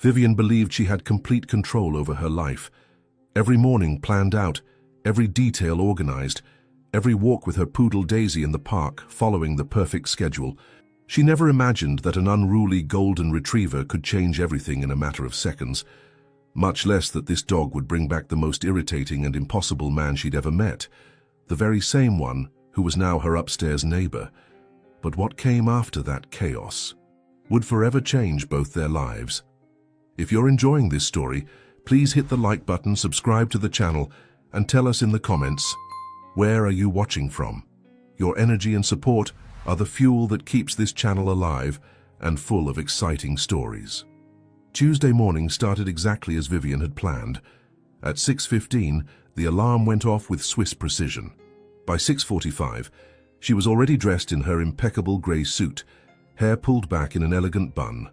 Vivian believed she had complete control over her life. Every morning planned out, every detail organized, every walk with her poodle Daisy in the park following the perfect schedule. She never imagined that an unruly golden retriever could change everything in a matter of seconds, much less that this dog would bring back the most irritating and impossible man she'd ever met, the very same one who was now her upstairs neighbor. But what came after that chaos would forever change both their lives. If you're enjoying this story, please hit the like button, subscribe to the channel, and tell us in the comments, where are you watching from? Your energy and support are the fuel that keeps this channel alive and full of exciting stories. Tuesday morning started exactly as Vivian had planned. At 6:15, the alarm went off with Swiss precision. By 6:45, she was already dressed in her impeccable grey suit, hair pulled back in an elegant bun,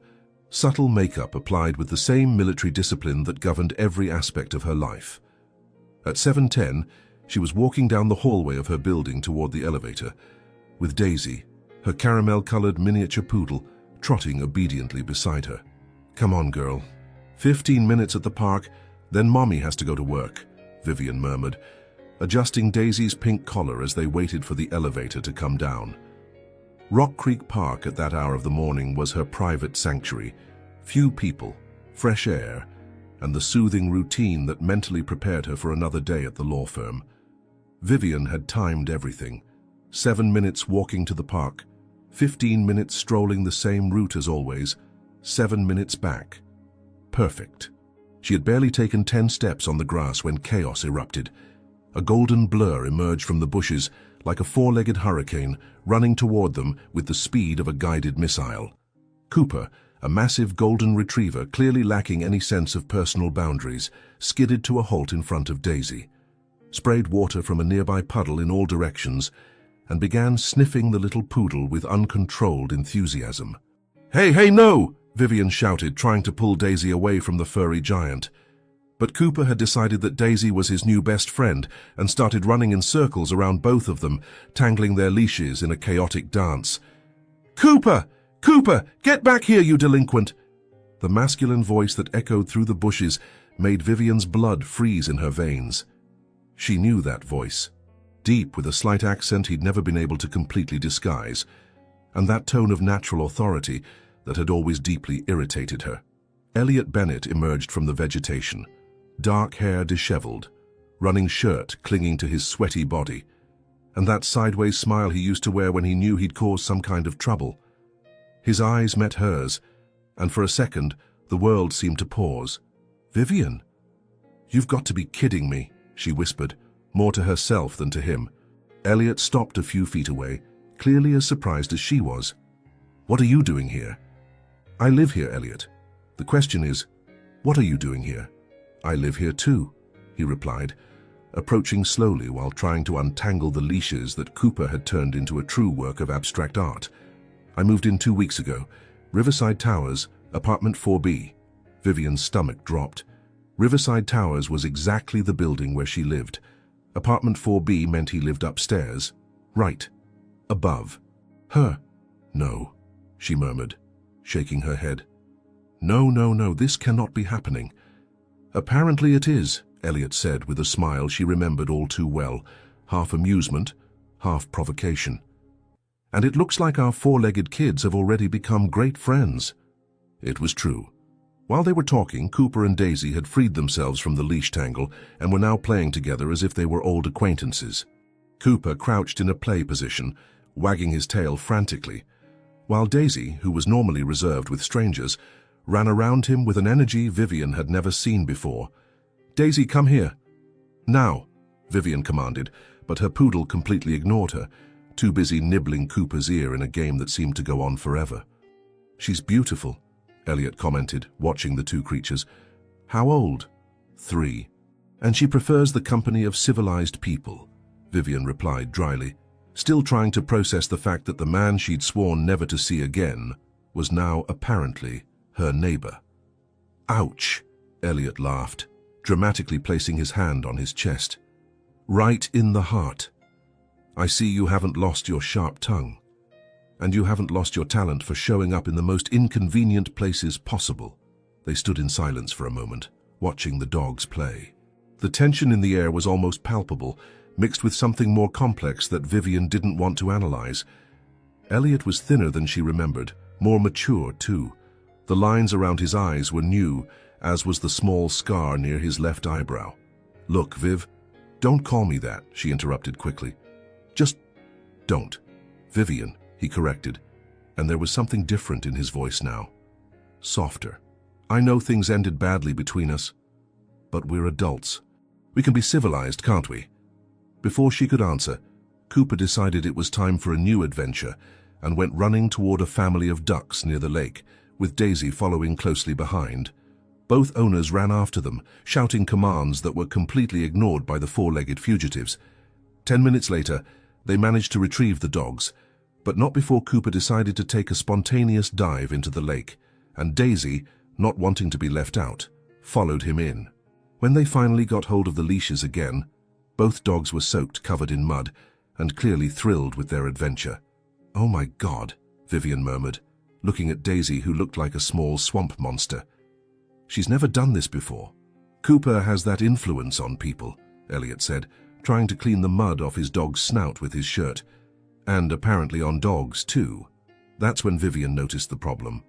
subtle makeup applied with the same military discipline that governed every aspect of her life. At 7:10, she was walking down the hallway of her building toward the elevator, with Daisy, her caramel-colored miniature poodle, trotting obediently beside her. "Come on, girl. 15 minutes at the park, then Mommy has to go to work," Vivian murmured, adjusting Daisy's pink collar as they waited for the elevator to come down. Rock Creek Park at that hour of the morning was her private sanctuary. Few people, fresh air, and the soothing routine that mentally prepared her for another day at the law firm. Vivian had timed everything. 7 minutes walking to the park, 15 minutes strolling the same route as always, 7 minutes back. Perfect. She had barely taken 10 steps on the grass when chaos erupted. A golden blur emerged from the bushes like a four-legged hurricane, running toward them with the speed of a guided missile. Cooper, a massive golden retriever clearly lacking any sense of personal boundaries, skidded to a halt in front of Daisy, sprayed water from a nearby puddle in all directions, and began sniffing the little poodle with uncontrolled enthusiasm. "Hey, hey, no!" Vivian shouted, trying to pull Daisy away from the furry giant. But Cooper had decided that Daisy was his new best friend and started running in circles around both of them, tangling their leashes in a chaotic dance. "Cooper! Cooper! Get back here, you delinquent!" The masculine voice that echoed through the bushes made Vivian's blood freeze in her veins. She knew that voice, deep with a slight accent he'd never been able to completely disguise, and that tone of natural authority that had always deeply irritated her. Elliot Bennett emerged from the vegetation, dark hair disheveled, running shirt clinging to his sweaty body, and that sideways smile he used to wear when he knew he'd caused some kind of trouble. His eyes met hers, and for a second, the world seemed to pause. "Vivian, you've got to be kidding me," she whispered, more to herself than to him. Elliot stopped a few feet away, clearly as surprised as she was. "What are you doing here?" "I live here, Elliot. The question is, what are you doing here?" "I live here too," he replied, approaching slowly while trying to untangle the leashes that Cooper had turned into a true work of abstract art. "I moved in 2 weeks ago. Riverside Towers, apartment 4B. Vivian's stomach dropped. Riverside Towers was exactly the building where she lived. Apartment 4B meant he lived upstairs. Right. Above. Her. "No," she murmured, shaking her head. "No, no, no, this cannot be happening." "Apparently it is," Elliot said with a smile she remembered all too well, half amusement, half provocation. "And it looks like our four-legged kids have already become great friends." It was true. While they were talking, Cooper and Daisy had freed themselves from the leash tangle and were now playing together as if they were old acquaintances. Cooper crouched in a play position, wagging his tail frantically, while Daisy, who was normally reserved with strangers, ran around him with an energy Vivian had never seen before. "Daisy, come here." "Now," Vivian commanded, but her poodle completely ignored her, too busy nibbling Cooper's ear in a game that seemed to go on forever. "She's beautiful," Elliot commented, watching the two creatures. "How old?" 3. "And she prefers the company of civilized people," Vivian replied dryly, still trying to process the fact that the man she'd sworn never to see again was now apparently her neighbor. "Ouch," Elliot laughed, dramatically placing his hand on his chest. "Right in the heart. I see you haven't lost your sharp tongue. And you haven't lost your talent for showing up in the most inconvenient places possible. They stood in silence for a moment, watching the dogs play. The tension in the air was almost palpable, mixed with something more complex that Vivian didn't want to analyze. Elliot was thinner than she remembered, more mature too. The lines around his eyes were new, as was the small scar near his left eyebrow. "Look, Viv, don't call me that," she interrupted quickly. "Just don't." "Vivian," he corrected, and there was something different in his voice now. Softer. "I know things ended badly between us, but we're adults. We can be civilized, can't we?" Before she could answer, Cooper decided it was time for a new adventure and went running toward a family of ducks near the lake, with Daisy following closely behind. Both owners ran after them, shouting commands that were completely ignored by the four-legged fugitives. 10 minutes later, they managed to retrieve the dogs, but not before Cooper decided to take a spontaneous dive into the lake, and Daisy, not wanting to be left out, followed him in. When they finally got hold of the leashes again, both dogs were soaked, covered in mud, and clearly thrilled with their adventure. "Oh my God," Vivian murmured, looking at Daisy, who looked like a small swamp monster. "She's never done this before." "Cooper has that influence on people," Elliot said, trying to clean the mud off his dog's snout with his shirt. "And apparently on dogs, too." That's when Vivian noticed the problem.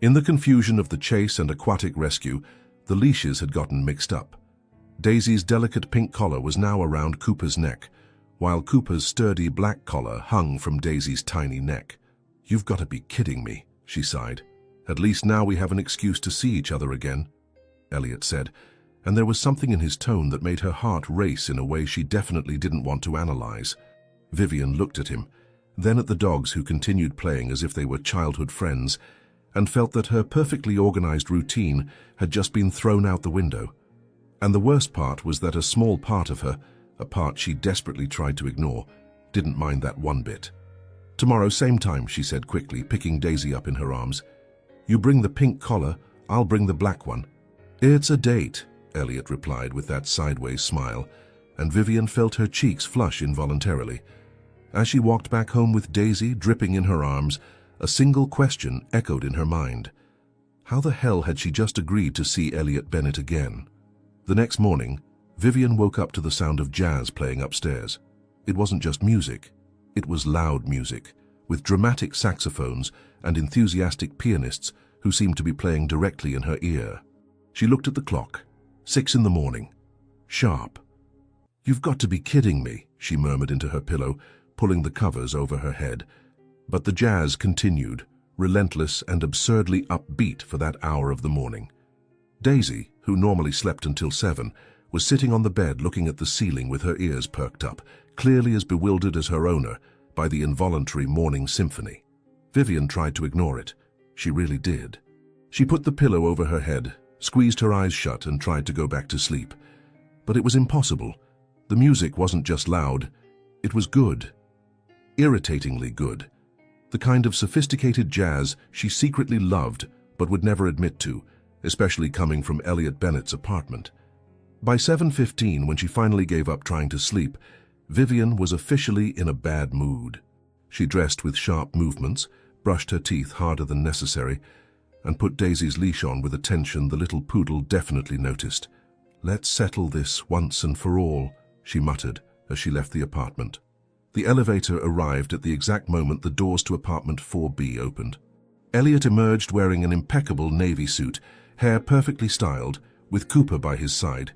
In the confusion of the chase and aquatic rescue, the leashes had gotten mixed up. Daisy's delicate pink collar was now around Cooper's neck, while Cooper's sturdy black collar hung from Daisy's tiny neck. "You've got to be kidding me," she sighed. "At least now we have an excuse to see each other again," Elliot said, and there was something in his tone that made her heart race in a way she definitely didn't want to analyze. Vivian looked at him, then at the dogs, who continued playing as if they were childhood friends, and felt that her perfectly organized routine had just been thrown out the window. And the worst part was that a small part of her, a part she desperately tried to ignore, didn't mind that one bit. "Tomorrow, same time," she said quickly, picking Daisy up in her arms. "You bring the pink collar, I'll bring the black one." "It's a date," Elliot replied with that sideways smile, and Vivian felt her cheeks flush involuntarily. As she walked back home with Daisy dripping in her arms, a single question echoed in her mind. How the hell had she just agreed to see Elliot Bennett again? The next morning, Vivian woke up to the sound of jazz playing upstairs. It wasn't just music. It was loud music, with dramatic saxophones and enthusiastic pianists who seemed to be playing directly in her ear. She looked at the clock. 6 in the morning. Sharp. "You've got to be kidding me," she murmured into her pillow, pulling the covers over her head. But the jazz continued, relentless and absurdly upbeat for that hour of the morning. Daisy, who normally slept until 7, was sitting on the bed looking at the ceiling with her ears perked up, clearly as bewildered as her owner by the involuntary morning symphony. Vivian tried to ignore it. She really did. She put the pillow over her head, squeezed her eyes shut, and tried to go back to sleep. But it was impossible. The music wasn't just loud, it was good. Irritatingly good. The kind of sophisticated jazz she secretly loved but would never admit to, especially coming from Elliot Bennett's apartment. By 7:15, when she finally gave up trying to sleep, Vivian was officially in a bad mood. She dressed with sharp movements, brushed her teeth harder than necessary, and put Daisy's leash on with a tension the little poodle definitely noticed. "Let's settle this once and for all," she muttered as she left the apartment. The elevator arrived at the exact moment the doors to apartment 4B opened. Elliot emerged wearing an impeccable navy suit, hair perfectly styled, with Cooper by his side,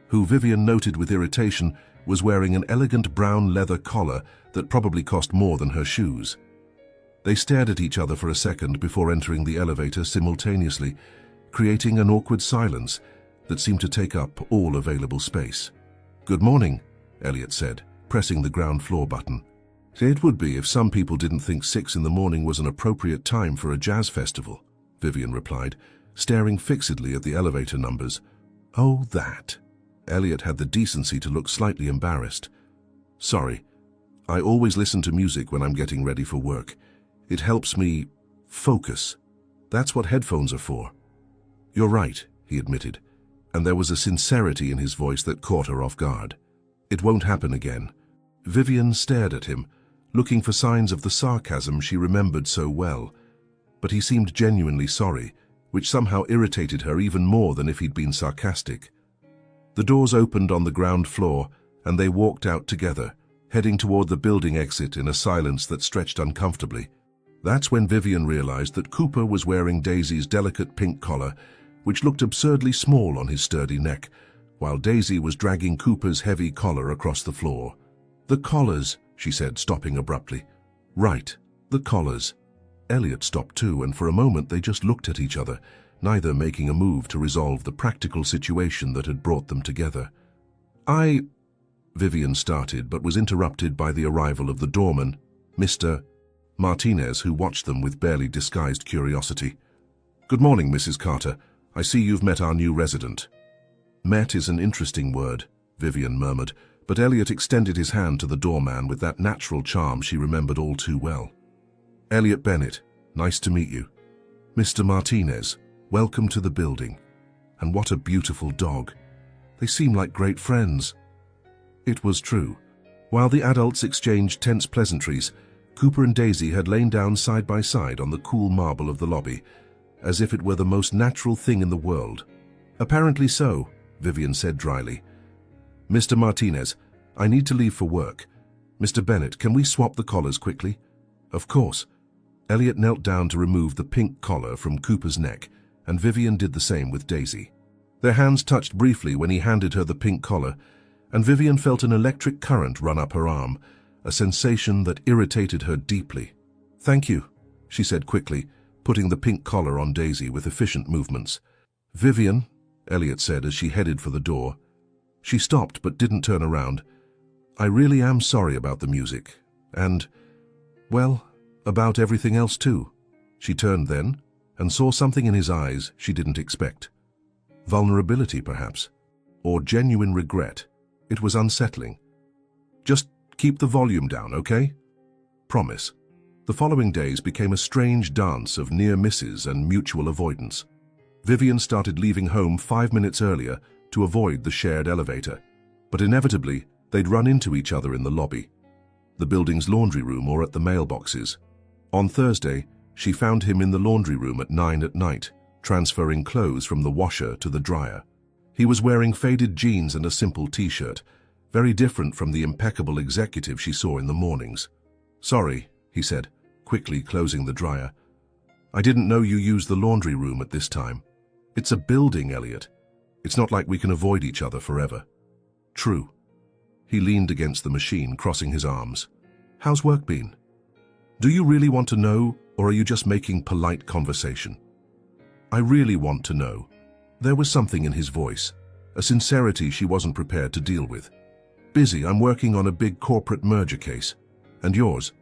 who Vivian noted with irritation was wearing an elegant brown leather collar that probably cost more than her shoes. They stared at each other for a second before entering the elevator simultaneously, creating an awkward silence that seemed to take up all available space. "Good morning," Elliot said, pressing the ground floor button. "It would be if some people didn't think 6 in the morning was an appropriate time for a jazz festival," Vivian replied, staring fixedly at the elevator numbers. "Oh, that." Elliot had the decency to look slightly embarrassed. "Sorry. I always listen to music when I'm getting ready for work. It helps me focus. That's what headphones are for." "You're right," he admitted, and there was a sincerity in his voice that caught her off guard. "It won't happen again." Vivian stared at him, looking for signs of the sarcasm she remembered so well, but he seemed genuinely sorry, which somehow irritated her even more than if he'd been sarcastic. The doors opened on the ground floor, and they walked out together, heading toward the building exit in a silence that stretched uncomfortably. That's when Vivian realized that Cooper was wearing Daisy's delicate pink collar, which looked absurdly small on his sturdy neck, while Daisy was dragging Cooper's heavy collar across the floor. "The collars," she said, stopping abruptly. "Right, the collars." Elliot stopped too, and for a moment they just looked at each other, neither making a move to resolve the practical situation that had brought them together. Vivian started, but was interrupted by the arrival of the doorman, Mr. Martinez, who watched them with barely disguised curiosity. "Good morning, Mrs. Carter. I see you've met our new resident." "Met is an interesting word," Vivian murmured, but Elliot extended his hand to the doorman with that natural charm she remembered all too well. "Elliot Bennett, nice to meet you." "Mr. Martinez, welcome to the building. And what a beautiful dog. They seem like great friends." It was true. While the adults exchanged tense pleasantries, Cooper and Daisy had lain down side by side on the cool marble of the lobby, as if it were the most natural thing in the world. "Apparently so," Vivian said dryly. "Mr. Martinez, I need to leave for work. Mr. Bennett, can we swap the collars quickly?" "Of course." Elliot knelt down to remove the pink collar from Cooper's neck, and Vivian did the same with Daisy. Their hands touched briefly when he handed her the pink collar, and Vivian felt an electric current run up her arm, a sensation that irritated her deeply. "Thank you," she said quickly, putting the pink collar on Daisy with efficient movements. "Vivian," Elliot said as she headed for the door. She stopped but didn't turn around. "I really am sorry about the music, and, well, about everything else too." She turned then and saw something in his eyes she didn't expect. Vulnerability, perhaps, or genuine regret. It was unsettling. "Just keep the volume down, okay?" "Promise." The following days became a strange dance of near misses and mutual avoidance. Vivian started leaving home 5 minutes earlier to avoid the shared elevator, but inevitably they'd run into each other in the lobby, the building's laundry room, or at the mailboxes. On Thursday, she found him in the laundry room at 9 at night, transferring clothes from the washer to the dryer. He was wearing faded jeans and a simple t-shirt, very different from the impeccable executive she saw in the mornings. "Sorry," he said, quickly closing the dryer. "I didn't know you used the laundry room at this time. It's a building, Elliot. It's not like we can avoid each other forever." "True." He leaned against the machine, crossing his arms. "How's work been?" "Do you really want to know, or are you just making polite conversation?" "I really want to know." There was something in his voice, a sincerity she wasn't prepared to deal with. "Busy. I'm working on a big corporate merger case. And yours?"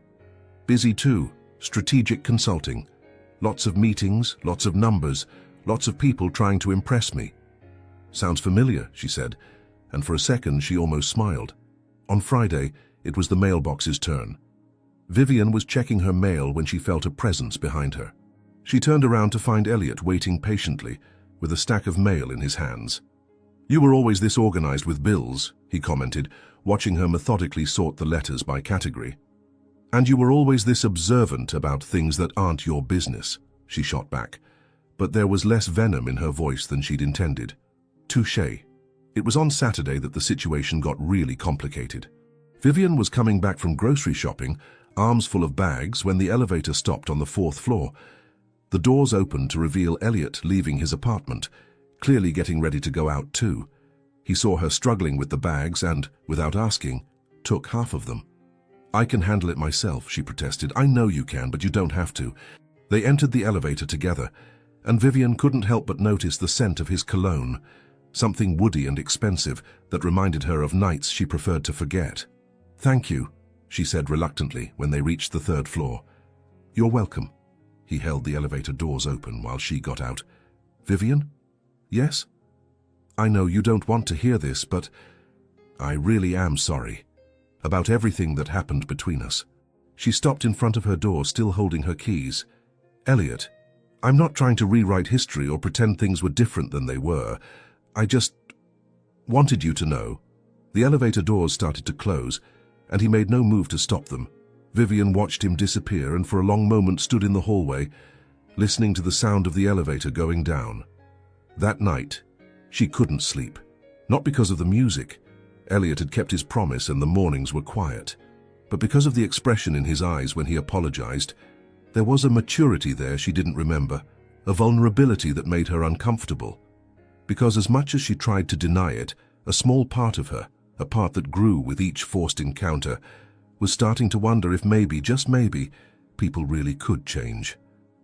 "Busy too. Strategic consulting. Lots of meetings, lots of numbers, lots of people trying to impress me." "Sounds familiar," she said, and for a second she almost smiled. On Friday, it was the mailbox's turn. Vivian was checking her mail when she felt a presence behind her. She turned around to find Elliot waiting patiently, with a stack of mail in his hands. "You were always this organized with bills," he commented, watching her methodically sort the letters by category. "And you were always this observant about things that aren't your business," she shot back, but there was less venom in her voice than she'd intended. Touché. It was on Saturday that the situation got really complicated. Vivian was coming back from grocery shopping, arms full of bags, when the elevator stopped on the 4th floor. The doors opened to reveal Elliot leaving his apartment, clearly getting ready to go out too. He saw her struggling with the bags and, without asking, took half of them. "I can handle it myself," she protested. "I know you can, but you don't have to." They entered the elevator together, and Vivian couldn't help but notice the scent of his cologne, something woody and expensive that reminded her of nights she preferred to forget. "Thank you," she said reluctantly when they reached the 3rd floor. "You're welcome." He held the elevator doors open while she got out. "Vivian?" "Yes?" "I know you don't want to hear this, but I really am sorry about everything that happened between us." She stopped in front of her door, still holding her keys. "Elliot, I'm not trying to rewrite history or pretend things were different than they were. I just wanted you to know." The elevator doors started to close, and he made no move to stop them. Vivian watched him disappear and for a long moment stood in the hallway, listening to the sound of the elevator going down. That night, she couldn't sleep. Not because of the music. Elliot had kept his promise and the mornings were quiet. But because of the expression in his eyes when he apologized. There was a maturity there she didn't remember, a vulnerability that made her uncomfortable. Because as much as she tried to deny it, a small part of her, a part that grew with each forced encounter, was starting to wonder if maybe, just maybe, people really could change.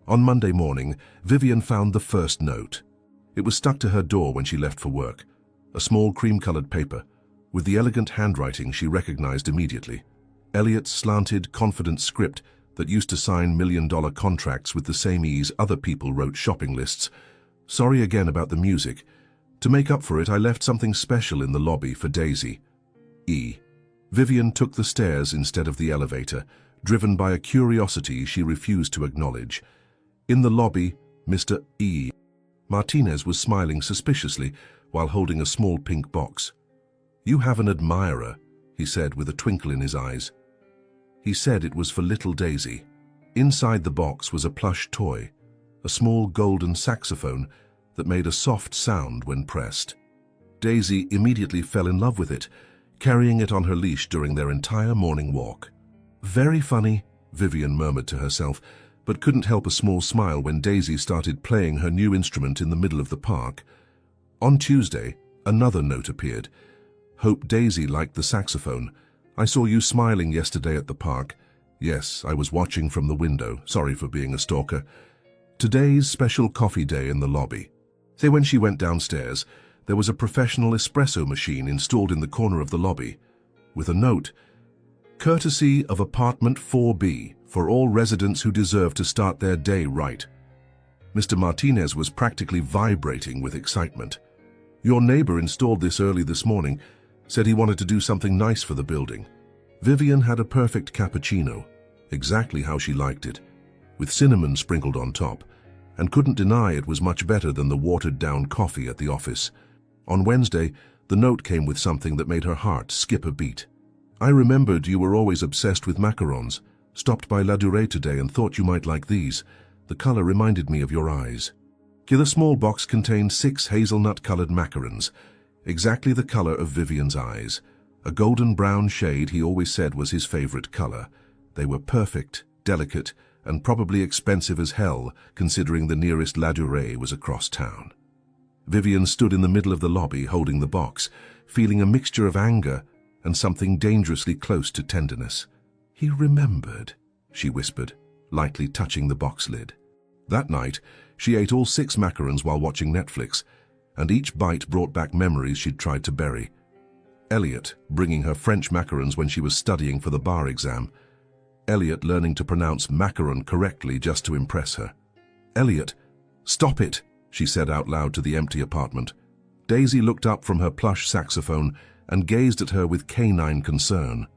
On Monday morning, Vivian found the first note. It was stuck to her door when she left for work, a small cream-colored paper. With the elegant handwriting she recognized immediately. Elliot's slanted, confident script that used to sign million-dollar contracts with the same ease other people wrote shopping lists. Sorry again about the music. To make up for it, I left something special in the lobby for Daisy. E. Vivian took the stairs instead of the elevator, driven by a curiosity she refused to acknowledge. In the lobby, Mr. E. Martinez was smiling suspiciously while holding a small pink box. "You have an admirer," he said with a twinkle in his eyes. He said it was for little Daisy. Inside the box was a plush toy, a small golden saxophone that made a soft sound when pressed. Daisy immediately fell in love with it, carrying it on her leash during their entire morning walk. "Very funny," Vivian murmured to herself, but couldn't help a small smile when Daisy started playing her new instrument in the middle of the park. On Tuesday, another note appeared. "Hope Daisy liked the saxophone. I saw you smiling yesterday at the park. Yes, I was watching from the window. Sorry for being a stalker. Today's special coffee day in the lobby." So when she went downstairs, there was a professional espresso machine installed in the corner of the lobby, with a note, "Courtesy of apartment 4B, for all residents who deserve to start their day right." Mr. Martinez was practically vibrating with excitement. "Your neighbor installed this early this morning, said he wanted to do something nice for the building." Vivian had a perfect cappuccino, exactly how she liked it, with cinnamon sprinkled on top, and couldn't deny it was much better than the watered-down coffee at the office. On Wednesday, the note came with something that made her heart skip a beat. "I remembered you were always obsessed with macarons. Stopped by La Durée today and thought you might like these. The color reminded me of your eyes." The small box contained 6 hazelnut-colored macarons, exactly the color of Vivian's eyes, a golden-brown shade he always said was his favorite color. They were perfect, delicate, and probably expensive as hell, considering the nearest La Durée was across town. Vivian stood in the middle of the lobby holding the box, feeling a mixture of anger and something dangerously close to tenderness. "He remembered," she whispered, lightly touching the box lid. That night, she ate all 6 macarons while watching Netflix, and each bite brought back memories she'd tried to bury. Elliot bringing her French macarons when she was studying for the bar exam. Elliot learning to pronounce macaron correctly just to impress her. "Elliot, stop it," she said out loud to the empty apartment. Daisy looked up from her plush saxophone and gazed at her with canine concern.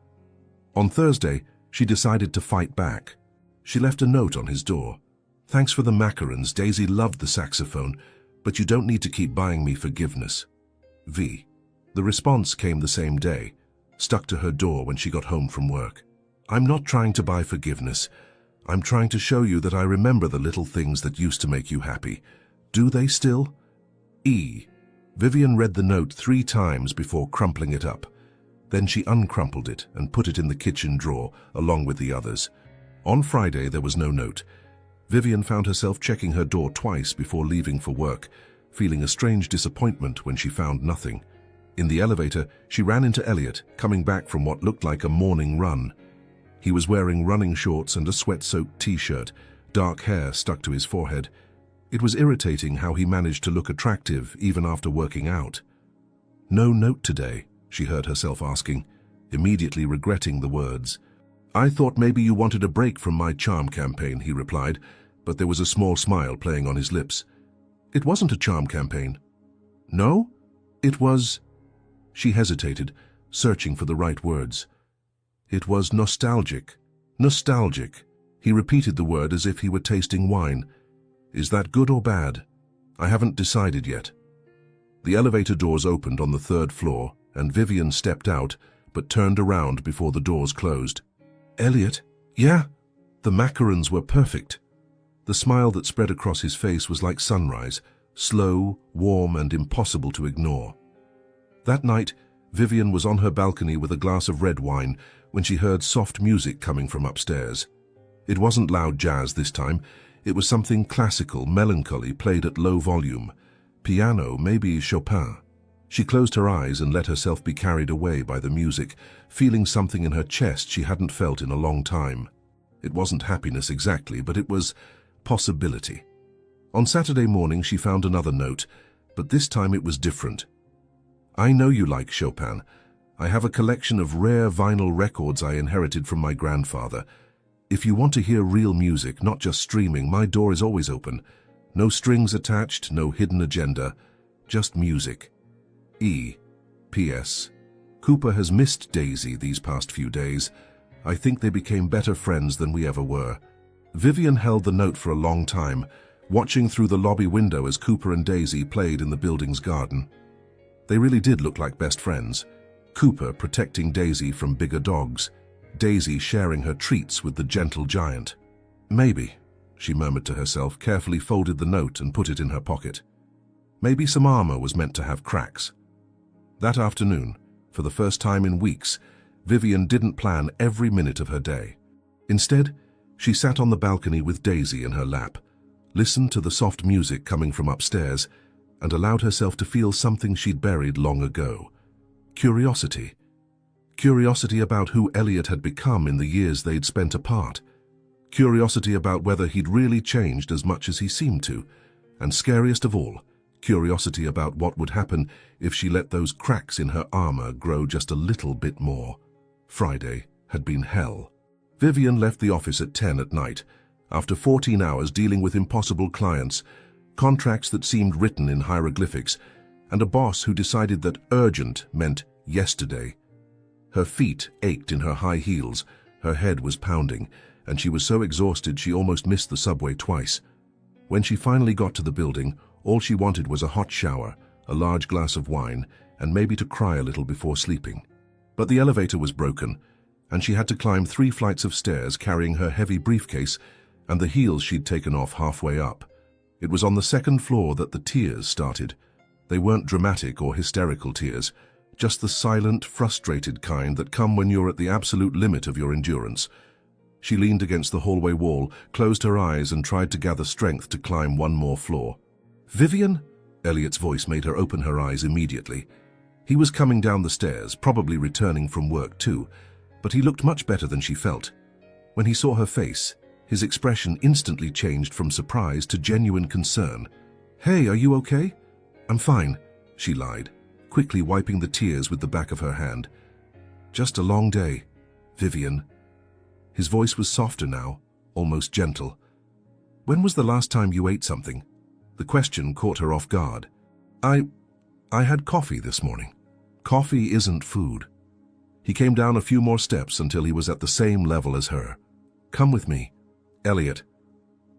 On Thursday, she decided to fight back. She left a note on his door. "Thanks for the macarons. Daisy loved the saxophone, but you don't need to keep buying me forgiveness. V." The response came the same day, stuck to her door when she got home from work. "I'm not trying to buy forgiveness. I'm trying to show you that I remember the little things that used to make you happy. Do they still?" E. Vivian read the note 3 times before crumpling it up. Then she uncrumpled it and put it in the kitchen drawer along with the others. On Friday, there was no note. Vivian found herself checking her door twice before leaving for work, feeling a strange disappointment when she found nothing. In the elevator, she ran into Elliot, coming back from what looked like a morning run. He was wearing running shorts and a sweat-soaked t-shirt, dark hair stuck to his forehead. It was irritating how he managed to look attractive even after working out. "No note today," she heard herself asking, immediately regretting the words. "I thought maybe you wanted a break from my charm campaign," he replied, but there was a small smile playing on his lips. "It wasn't a charm campaign." "No? It was—" She hesitated, searching for the right words. "It was nostalgic. Nostalgic." He repeated the word as if he were tasting wine. "Is that good or bad? I haven't decided yet." The elevator doors opened on the 3rd floor, and Vivian stepped out, but turned around before the doors closed. "Elliot?" "Yeah?" The macarons were perfect. The smile that spread across his face was like sunrise, slow, warm, and impossible to ignore. That night, Vivian was on her balcony with a glass of red wine when she heard soft music coming from upstairs. It wasn't loud jazz this time. It was something classical, melancholy, played at low volume. Piano, maybe Chopin. She closed her eyes and let herself be carried away by the music, feeling something in her chest she hadn't felt in a long time. It wasn't happiness exactly, but it was possibility. On Saturday morning she found another note, but this time it was different. I know you like Chopin. I have a collection of rare vinyl records I inherited from my grandfather. If you want to hear real music, not just streaming, my door is always open. No strings attached, no hidden agenda, just music. P.S. Cooper has missed Daisy these past few days. I think they became better friends than we ever were. Vivian held the note for a long time, watching through the lobby window as Cooper and Daisy played in the building's garden. They really did look like best friends. Cooper protecting Daisy from bigger dogs, Daisy sharing her treats with the gentle giant. Maybe, she murmured to herself, carefully folded the note and put it in her pocket. Maybe some armor was meant to have cracks. That afternoon, for the first time in weeks, Vivian didn't plan every minute of her day. Instead, she sat on the balcony with Daisy in her lap, listened to the soft music coming from upstairs, and allowed herself to feel something she'd buried long ago. Curiosity. Curiosity about who Elliot had become in the years they'd spent apart. Curiosity about whether he'd really changed as much as he seemed to. And scariest of all, curiosity about what would happen if she let those cracks in her armor grow just a little bit more. Friday had been hell. Vivian left the office at 10 at night, after 14 hours dealing with impossible clients, contracts that seemed written in hieroglyphics, and a boss who decided that urgent meant yesterday. Her feet ached in her high heels, her head was pounding, and she was so exhausted she almost missed the subway twice. When she finally got to the building, all she wanted was a hot shower, a large glass of wine, and maybe to cry a little before sleeping. But the elevator was broken, and she had to climb 3 flights of stairs carrying her heavy briefcase and the heels she'd taken off halfway up. It was on the 2nd floor that the tears started. They weren't dramatic or hysterical tears, just the silent, frustrated kind that come when you're at the absolute limit of your endurance. She leaned against the hallway wall, closed her eyes, and tried to gather strength to climb one more floor. "Vivian?" Elliot's voice made her open her eyes immediately. He was coming down the stairs, probably returning from work too, but he looked much better than she felt. When he saw her face, his expression instantly changed from surprise to genuine concern. "Hey, are you okay?" "I'm fine," she lied, quickly wiping the tears with the back of her hand. "Just a long day, Vivian." His voice was softer now, almost gentle. "When was the last time you ate something?" The question caught her off guard. I had coffee this morning." "Coffee isn't food." He came down a few more steps until he was at the same level as her. "Come with me, Elliot.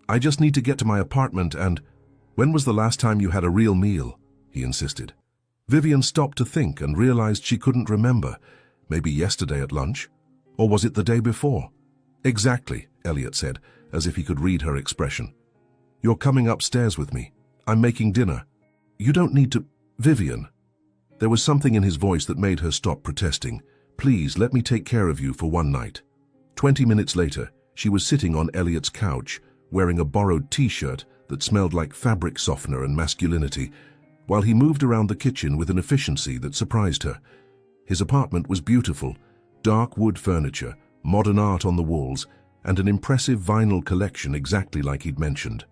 I just need to get to my apartment and—" "When was the last time you had a real meal?" he insisted. Vivian stopped to think and realized she couldn't remember. Maybe yesterday at lunch? Or was it the day before? "Exactly," Elliot said, as if he could read her expression. "You're coming upstairs with me. I'm making dinner." "You don't need to—" "Vivian." There was something in his voice that made her stop protesting. "Please, let me take care of you for one night." 20 minutes later, she was sitting on Elliot's couch, wearing a borrowed t-shirt that smelled like fabric softener and masculinity, while he moved around the kitchen with an efficiency that surprised her. His apartment was beautiful, dark wood furniture, modern art on the walls, and an impressive vinyl collection exactly like he'd mentioned.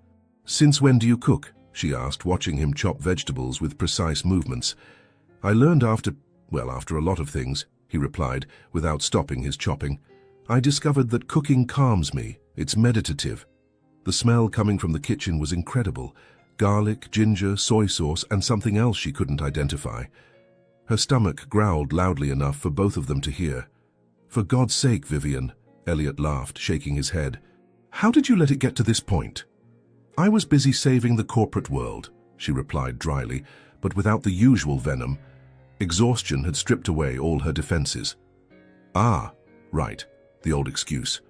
"Since when do you cook?" she asked, watching him chop vegetables with precise movements. "I learned after a lot of things," he replied, without stopping his chopping. "I discovered that cooking calms me. It's meditative." The smell coming from the kitchen was incredible. Garlic, ginger, soy sauce, and something else she couldn't identify. Her stomach growled loudly enough for both of them to hear. "For God's sake, Vivian," Elliot laughed, shaking his head. "How did you let it get to this point?" "I was busy saving the corporate world," she replied dryly, but without the usual venom. Exhaustion had stripped away all her defenses. "Ah, right, the old excuse."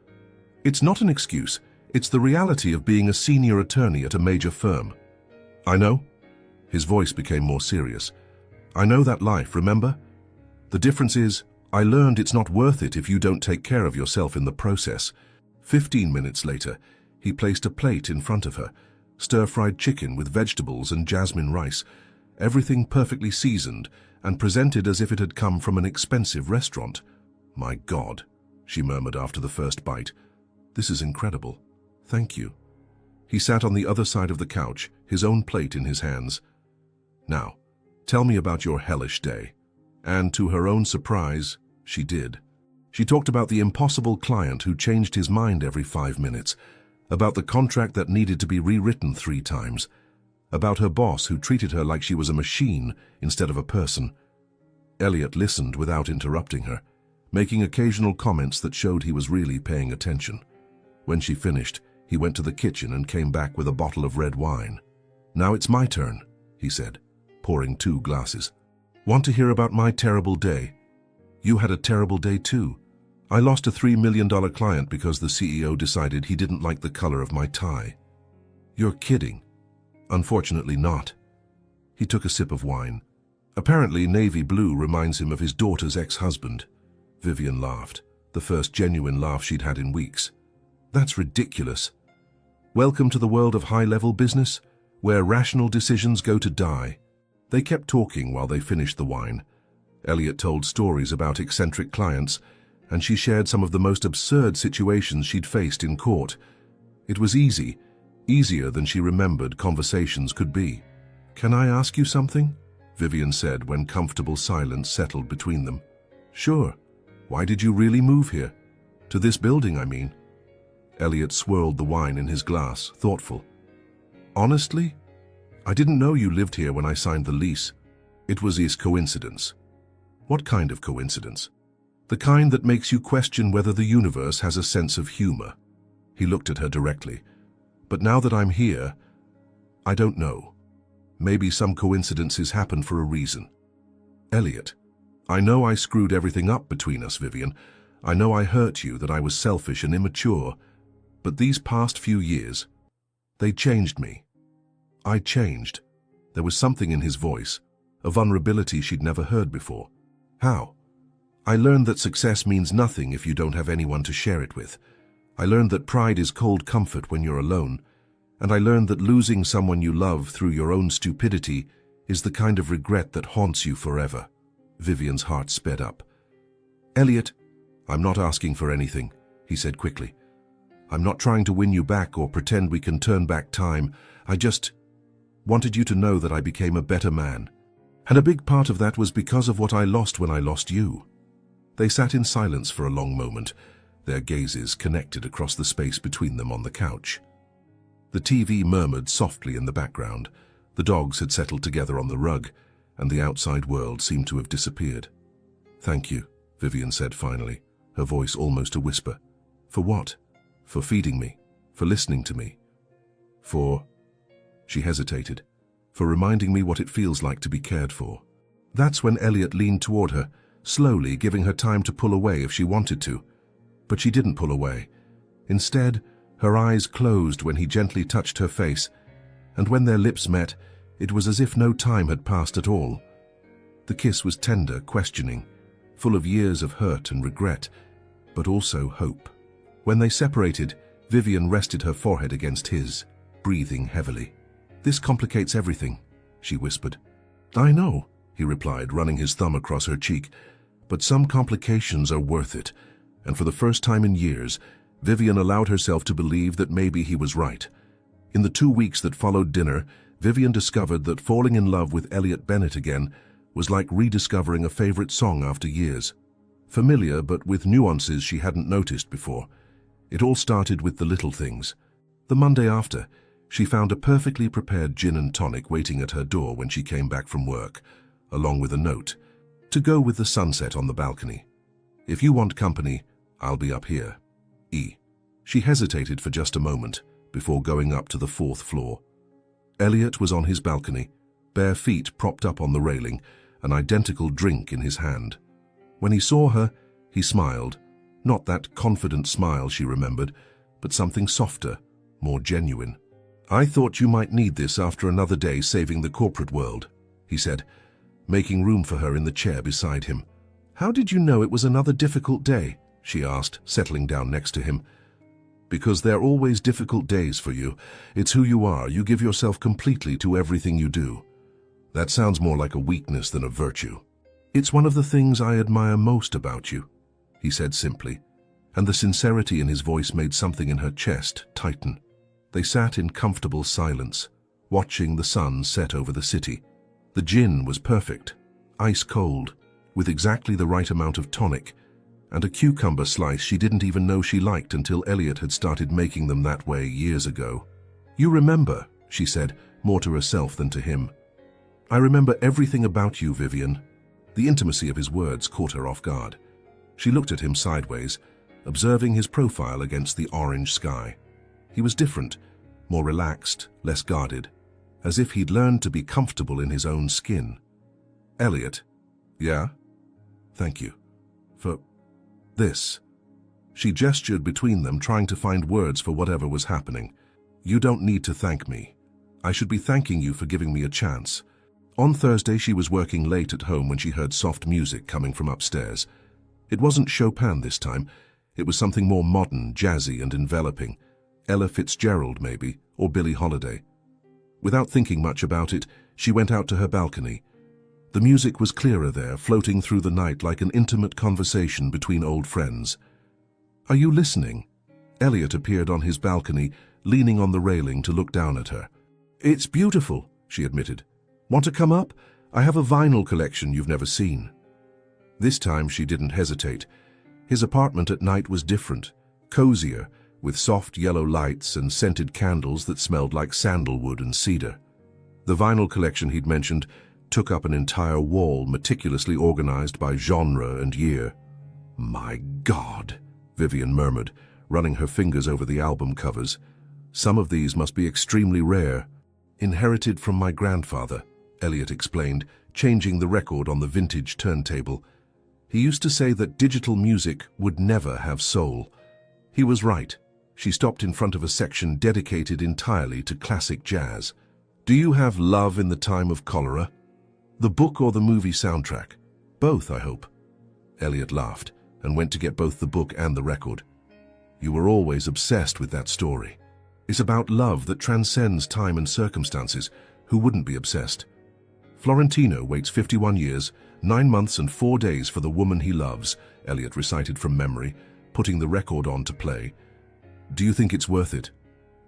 "It's not an excuse. It's the reality of being a senior attorney at a major firm. I know. His voice became more serious. I know that life, remember? The difference is, I learned it's not worth it if you don't take care of yourself in the process. 15 minutes later, he placed a plate in front of her, stir-fried chicken with vegetables and jasmine rice, everything perfectly seasoned and presented as if it had come from an expensive restaurant. My God, she murmured after the first bite. This is incredible. Thank you. He sat on the other side of the couch, his own plate in his hands. Now, tell me about your hellish day. And to her own surprise, she did. She talked about the impossible client who changed his mind every 5 minutes, about the contract that needed to be rewritten 3 times, about her boss who treated her like she was a machine instead of a person. Elliot listened without interrupting her, making occasional comments that showed he was really paying attention. When she finished, he went to the kitchen and came back with a bottle of red wine. Now it's my turn, he said, pouring 2 glasses. Want to hear about my terrible day? You had a terrible day too. I lost a $3 million client because the CEO decided he didn't like the color of my tie. You're kidding. Unfortunately not. He took a sip of wine. Apparently navy blue reminds him of his daughter's ex-husband. Vivian laughed, the first genuine laugh she'd had in weeks. That's ridiculous. Welcome to the world of high-level business, where rational decisions go to die. They kept talking while they finished the wine. Elliot told stories about eccentric clients, and she shared some of the most absurd situations she'd faced in court. It was easy, easier than she remembered conversations could be. Can I ask you something? Vivian said when comfortable silence settled between them. Sure. Why did you really move here? To this building, I mean. Elliot swirled the wine in his glass, thoughtful. Honestly, I didn't know you lived here when I signed the lease. It was a coincidence. What kind of coincidence? The kind that makes you question whether the universe has a sense of humor. He looked at her directly. But now that I'm here, I don't know. Maybe some coincidences happen for a reason. Elliot, I know I screwed everything up between us, Vivian. I know I hurt you, that I was selfish and immature. But these past few years, they changed me. I changed. There was something in his voice, a vulnerability she'd never heard before. How? I learned that success means nothing if you don't have anyone to share it with. I learned that pride is cold comfort when you're alone. And I learned that losing someone you love through your own stupidity is the kind of regret that haunts you forever. Vivian's heart sped up. Elliot, I'm not asking for anything, he said quickly. I'm not trying to win you back or pretend we can turn back time. I just wanted you to know that I became a better man. And a big part of that was because of what I lost when I lost you. They sat in silence for a long moment, their gazes connected across the space between them on the couch. The TV murmured softly in the background. The dogs had settled together on the rug, and the outside world seemed to have disappeared. Thank you, Vivian said finally, her voice almost a whisper. For what? For feeding me, for listening to me, for... She hesitated. For reminding me what it feels like to be cared for. That's when Elliot leaned toward her, slowly giving her time to pull away if she wanted to. But she didn't pull away. Instead, her eyes closed when he gently touched her face, and when their lips met, it was as if no time had passed at all. The kiss was tender, questioning, full of years of hurt and regret, but also hope. When they separated, Vivian rested her forehead against his, breathing heavily. This complicates everything, she whispered. I know, he replied, running his thumb across her cheek, but some complications are worth it, and for the first time in years, Vivian allowed herself to believe that maybe he was right. In the 2 weeks that followed dinner, Vivian discovered that falling in love with Elliot Bennett again was like rediscovering a favorite song after years. Familiar, but with nuances she hadn't noticed before. It all started with the little things. The Monday after, she found a perfectly prepared gin and tonic waiting at her door when she came back from work, along with a note, to go with the sunset on the balcony. If you want company, I'll be up here. E. She hesitated for just a moment before going up to the 4th floor. Elliot was on his balcony, bare feet propped up on the railing, an identical drink in his hand. When he saw her, he smiled, not that confident smile she remembered, but something softer, more genuine. "I thought you might need this after another day saving the corporate world," he said, making room for her in the chair beside him. "How did you know it was another difficult day?" she asked, settling down next to him. "Because they're always difficult days for you. It's who you are. You give yourself completely to everything you do." "That sounds more like a weakness than a virtue." "It's one of the things I admire most about you," he said simply, and the sincerity in his voice made something in her chest tighten. They sat in comfortable silence, watching the sun set over the city. The gin was perfect, ice cold, with exactly the right amount of tonic, and a cucumber slice she didn't even know she liked until Elliot had started making them that way years ago. "You remember," she said, more to herself than to him. "I remember everything about you, Vivian." The intimacy of his words caught her off guard. She looked at him sideways, observing his profile against the orange sky. He was different, more relaxed, less guarded, as if he'd learned to be comfortable in his own skin. "Elliot." "Yeah?" "Thank you. For this." She gestured between them, trying to find words for whatever was happening. "You don't need to thank me. I should be thanking you for giving me a chance." On Thursday, she was working late at home when she heard soft music coming from upstairs. It wasn't Chopin this time. It was something more modern, jazzy, and enveloping. Ella Fitzgerald, maybe, or Billie Holiday. Without thinking much about it, she went out to her balcony. The music was clearer there, floating through the night like an intimate conversation between old friends. "Are you listening?" Elliot appeared on his balcony, leaning on the railing to look down at her. "It's beautiful," she admitted. "Want to come up? I have a vinyl collection you've never seen." This time she didn't hesitate. His apartment at night was different, cozier, with soft yellow lights and scented candles that smelled like sandalwood and cedar. The vinyl collection he'd mentioned took up an entire wall, meticulously organized by genre and year. "My God," Vivian murmured, running her fingers over the album covers. "Some of these must be extremely rare." "Inherited from my grandfather," Elliot explained, changing the record on the vintage turntable. "He used to say that digital music would never have soul." He was right. She stopped in front of a section dedicated entirely to classic jazz. "Do you have Love in the Time of Cholera? The book or the movie soundtrack?" "Both, I hope." Elliot laughed and went to get both the book and the record. "You were always obsessed with that story. It's about love that transcends time and circumstances. Who wouldn't be obsessed?" "Florentino waits 51 years, 9 months and 4 days for the woman he loves," Elliot recited from memory, putting the record on to play. "Do you think it's worth it?"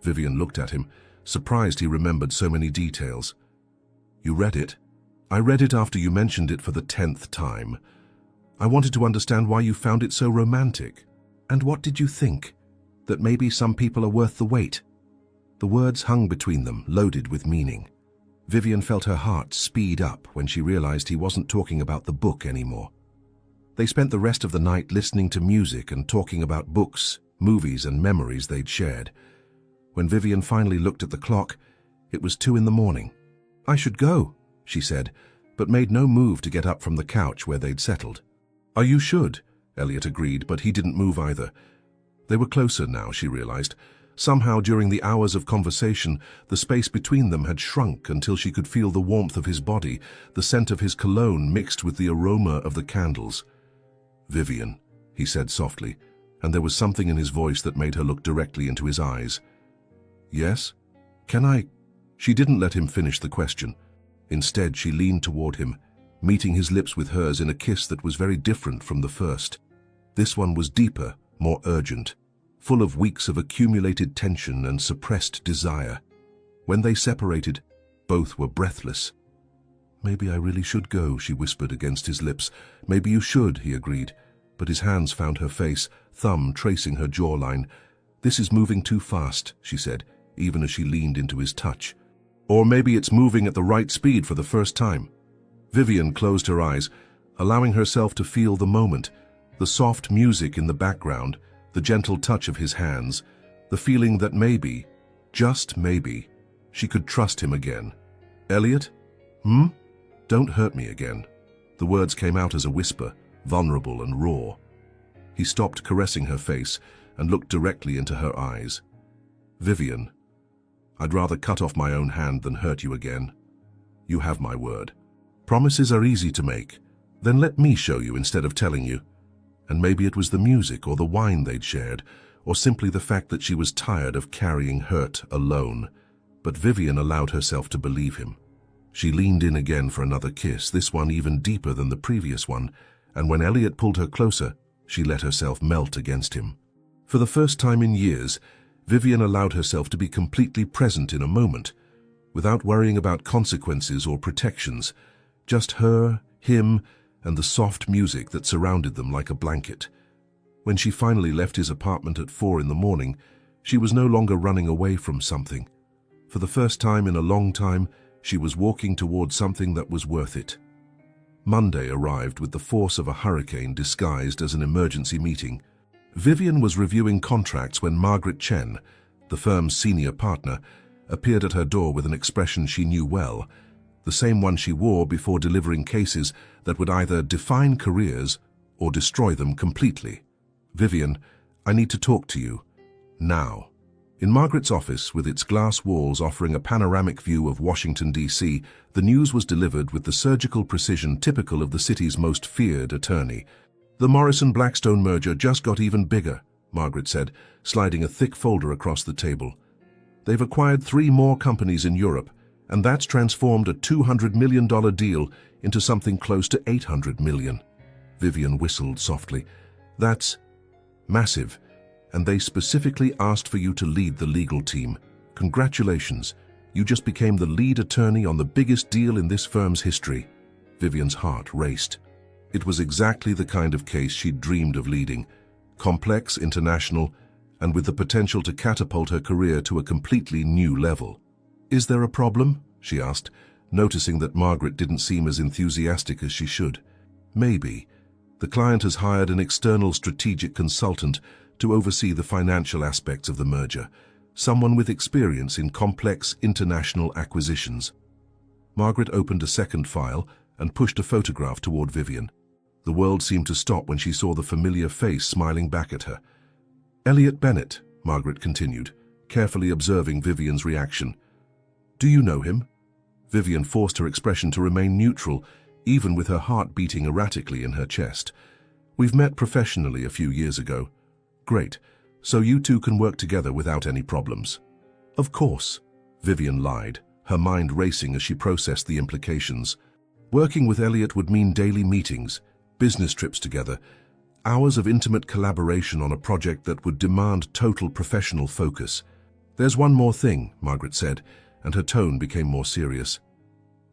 Vivian looked at him, surprised he remembered so many details. "You read it?" "I read it after you mentioned it for the 10th time. I wanted to understand why you found it so romantic." "And what did you think? That maybe some people are worth the wait?" The words hung between them, loaded with meaning. Vivian felt her heart speed up when she realized he wasn't talking about the book anymore. They spent the rest of the night listening to music and talking about books, movies, and memories they'd shared. When Vivian finally looked at the clock, it was 2 in the morning. "I should go," she said, but made no move to get up from the couch where they'd settled. "You should," Elliot agreed, but he didn't move either. They were closer now, she realized. Somehow, during the hours of conversation, the space between them had shrunk until she could feel the warmth of his body, the scent of his cologne mixed with the aroma of the candles. "Vivian," he said softly, and there was something in his voice that made her look directly into his eyes. "Yes? Can I?" She didn't let him finish the question. Instead, she leaned toward him, meeting his lips with hers in a kiss that was very different from the first. This one was deeper, more urgent, full of weeks of accumulated tension and suppressed desire. When they separated, both were breathless. "Maybe I really should go," she whispered against his lips. "Maybe you should," he agreed, but his hands found her face, thumb tracing her jawline. "This is moving too fast," she said, even as she leaned into his touch. "Or maybe it's moving at the right speed for the first time." Vivian closed her eyes, allowing herself to feel the moment, the soft music in the background, the gentle touch of his hands, the feeling that maybe, just maybe, she could trust him again. "Elliot? Don't hurt me again." The words came out as a whisper, vulnerable and raw. He stopped caressing her face and looked directly into her eyes. "Vivian, I'd rather cut off my own hand than hurt you again. You have my word. Promises are easy to make. Then let me show you instead of telling you." And maybe it was the music or the wine they'd shared, or simply the fact that she was tired of carrying hurt alone. But Vivian allowed herself to believe him. She leaned in again for another kiss, this one even deeper than the previous one, and when Elliot pulled her closer, she let herself melt against him. For the first time in years, Vivian allowed herself to be completely present in a moment, without worrying about consequences or protections, just her, him, and the soft music that surrounded them like a blanket. When she finally left his apartment at 4 in the morning, she was no longer running away from something. For the first time in a long time, she was walking toward something that was worth it. Monday arrived with the force of a hurricane disguised as an emergency meeting. Vivian was reviewing contracts when Margaret Chen, the firm's senior partner, appeared at her door with an expression she knew well, the same one she wore before delivering cases that would either define careers or destroy them completely. "Vivian, I need to talk to you. Now." In Margaret's office, with its glass walls offering a panoramic view of Washington, D.C., the news was delivered with the surgical precision typical of the city's most feared attorney. "The Morrison-Blackstone merger just got even bigger," Margaret said, sliding a thick folder across the table. "They've acquired 3 more companies in Europe, and that's transformed a $200 million deal into something close to $800 million. Vivian whistled softly. "That's massive. And they specifically asked for you to lead the legal team. Congratulations, you just became the lead attorney on the biggest deal in this firm's history." Vivian's heart raced. It was exactly the kind of case she'd dreamed of leading. Complex, international, and with the potential to catapult her career to a completely new level. "Is there a problem?" she asked, noticing that Margaret didn't seem as enthusiastic as she should. "Maybe. The client has hired an external strategic consultant to oversee the financial aspects of the merger, someone with experience in complex international acquisitions." Margaret opened a second file and pushed a photograph toward Vivian. The world seemed to stop when she saw the familiar face smiling back at her. "Elliot Bennett," Margaret continued, carefully observing Vivian's reaction. "Do you know him?" Vivian forced her expression to remain neutral, even with her heart beating erratically in her chest. "We've met professionally a few years ago." "Great. So you two can work together without any problems." "Of course," Vivian lied, her mind racing as she processed the implications. Working with Elliot would mean daily meetings, business trips together, hours of intimate collaboration on a project that would demand total professional focus. "There's one more thing," Margaret said, and her tone became more serious.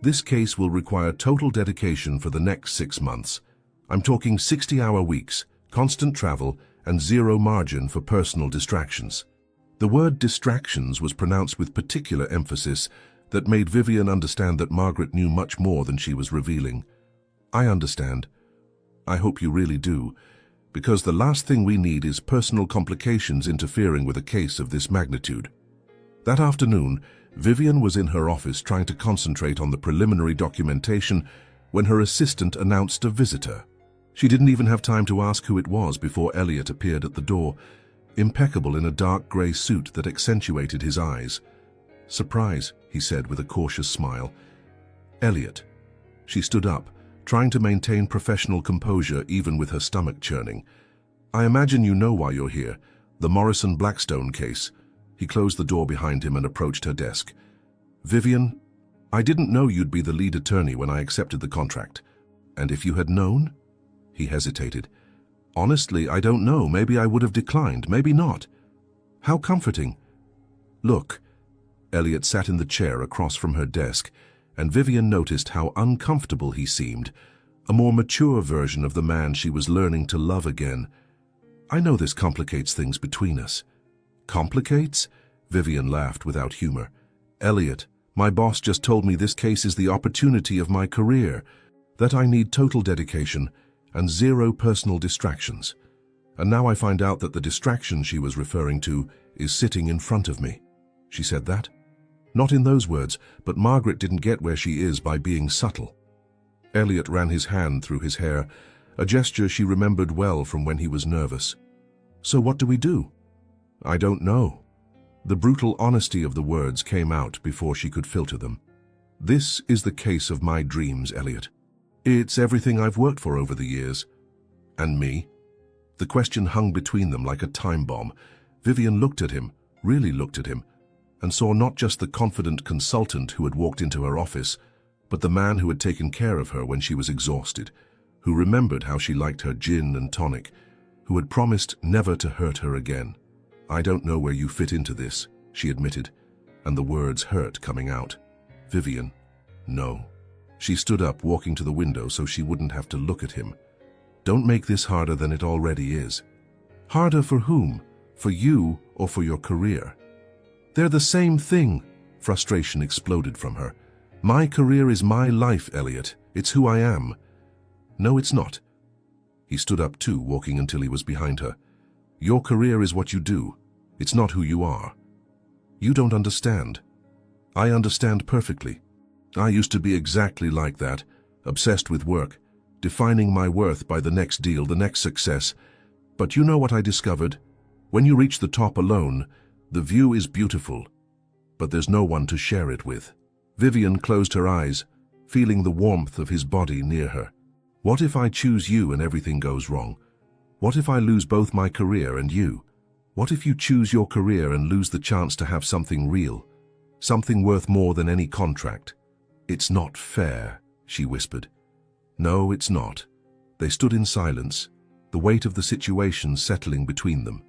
"This case will require total dedication for the next 6 months. I'm talking 60-hour weeks, constant travel, and zero margin for personal distractions." The word distractions was pronounced with particular emphasis that made Vivian understand that Margaret knew much more than she was revealing. "I understand. I hope you really do, because the last thing we need is personal complications interfering with a case of this magnitude." That afternoon, Vivian was in her office trying to concentrate on the preliminary documentation when her assistant announced a visitor. She didn't even have time to ask who it was before Elliot appeared at the door, impeccable in a dark grey suit that accentuated his eyes. "Surprise," he said with a cautious smile. "Elliot." She stood up, trying to maintain professional composure even with her stomach churning. "I imagine you know why you're here, the Morrison-Blackstone case." He closed the door behind him and approached her desk. "Vivian, I didn't know you'd be the lead attorney when I accepted the contract. And if you had known?" He hesitated. "Honestly, I don't know. Maybe I would have declined, maybe not." "How comforting." "Look." Elliot sat in the chair across from her desk, and Vivian noticed how uncomfortable he seemed, a more mature version of the man she was learning to love again. "I know this complicates things between us." "Complicates?" Vivian laughed without humor. "Elliot, my boss just told me this case is the opportunity of my career, that I need total dedication and zero personal distractions. And now I find out that the distraction she was referring to is sitting in front of me." She said that? Not in those words, but Margaret didn't get where she is by being subtle. Elliot ran his hand through his hair, a gesture she remembered well from when he was nervous. "So what do we do?" I don't know. The brutal honesty of the words came out before she could filter them. This is the case of my dreams, Elliot. It's everything I've worked for over the years. And me? The question hung between them like a time bomb. Vivian looked at him, really looked at him, and saw not just the confident consultant who had walked into her office, but the man who had taken care of her when she was exhausted, who remembered how she liked her gin and tonic, who had promised never to hurt her again. I don't know where you fit into this, she admitted, and the words hurt coming out. Vivian, no. She stood up, walking to the window so she wouldn't have to look at him. Don't make this harder than it already is. Harder for whom? For you or for your career? They're the same thing. Frustration exploded from her. My career is my life, Elliot. It's who I am. No, it's not. He stood up too, walking until he was behind her. Your career is what you do. It's not who you are. You don't understand. I understand perfectly. I used to be exactly like that, obsessed with work, defining my worth by the next deal, the next success. But you know what I discovered? When you reach the top alone, the view is beautiful, but there's no one to share it with. Vivian closed her eyes, feeling the warmth of his body near her. What if I choose you and everything goes wrong? What if I lose both my career and you? What if you choose your career and lose the chance to have something real, something worth more than any contract? It's not fair, she whispered. No, it's not. They stood in silence, the weight of the situation settling between them.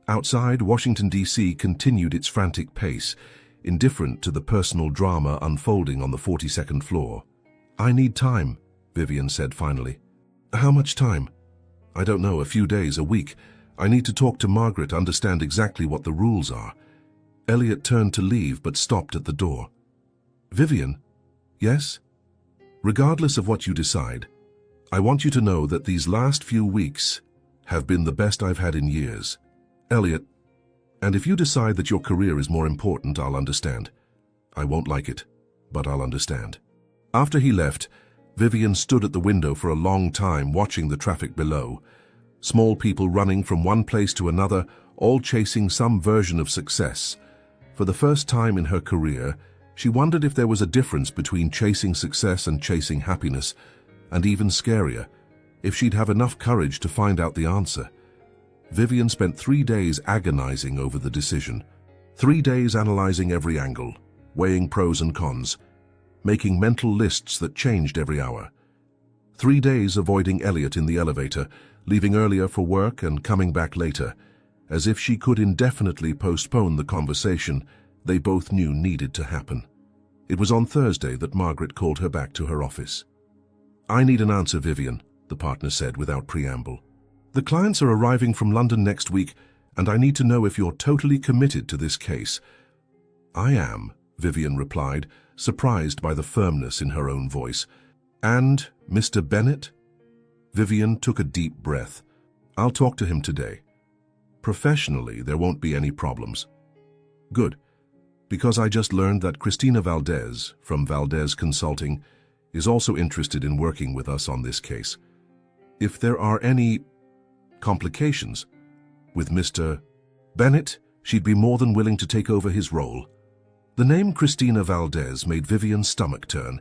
Outside, Washington, D.C. continued its frantic pace, indifferent to the personal drama unfolding on the 42nd floor. I need time, Vivian said finally. How much time? I don't know, a few days, a week. I need to talk to Margaret, understand exactly what the rules are. Elliot turned to leave but stopped at the door. Vivian? Yes? Regardless of what you decide, I want you to know that these last few weeks have been the best I've had in years. Elliot, and if you decide that your career is more important, I'll understand. I won't like it, but I'll understand. After he left, Vivian stood at the window for a long time watching the traffic below. Small people running from one place to another, all chasing some version of success. For the first time in her career, she wondered if there was a difference between chasing success and chasing happiness, and even scarier, if she'd have enough courage to find out the answer. Vivian spent 3 days agonizing over the decision. 3 days analyzing every angle, weighing pros and cons, making mental lists that changed every hour. 3 days avoiding Elliot in the elevator, leaving earlier for work and coming back later, as if she could indefinitely postpone the conversation they both knew needed to happen. It was on Thursday that Margaret called her back to her office. I need an answer, Vivian, the partner said without preamble. The clients are arriving from London next week, and I need to know if you're totally committed to this case. I am, Vivian replied, surprised by the firmness in her own voice. And Mr. Bennett? Vivian took a deep breath. I'll talk to him today. Professionally, there won't be any problems. Good, because I just learned that Christina Valdez, from Valdez Consulting, is also interested in working with us on this case. If there are any complications with Mr. Bennett, she'd be more than willing to take over his role. The name Christina Valdez made Vivian's stomach turn.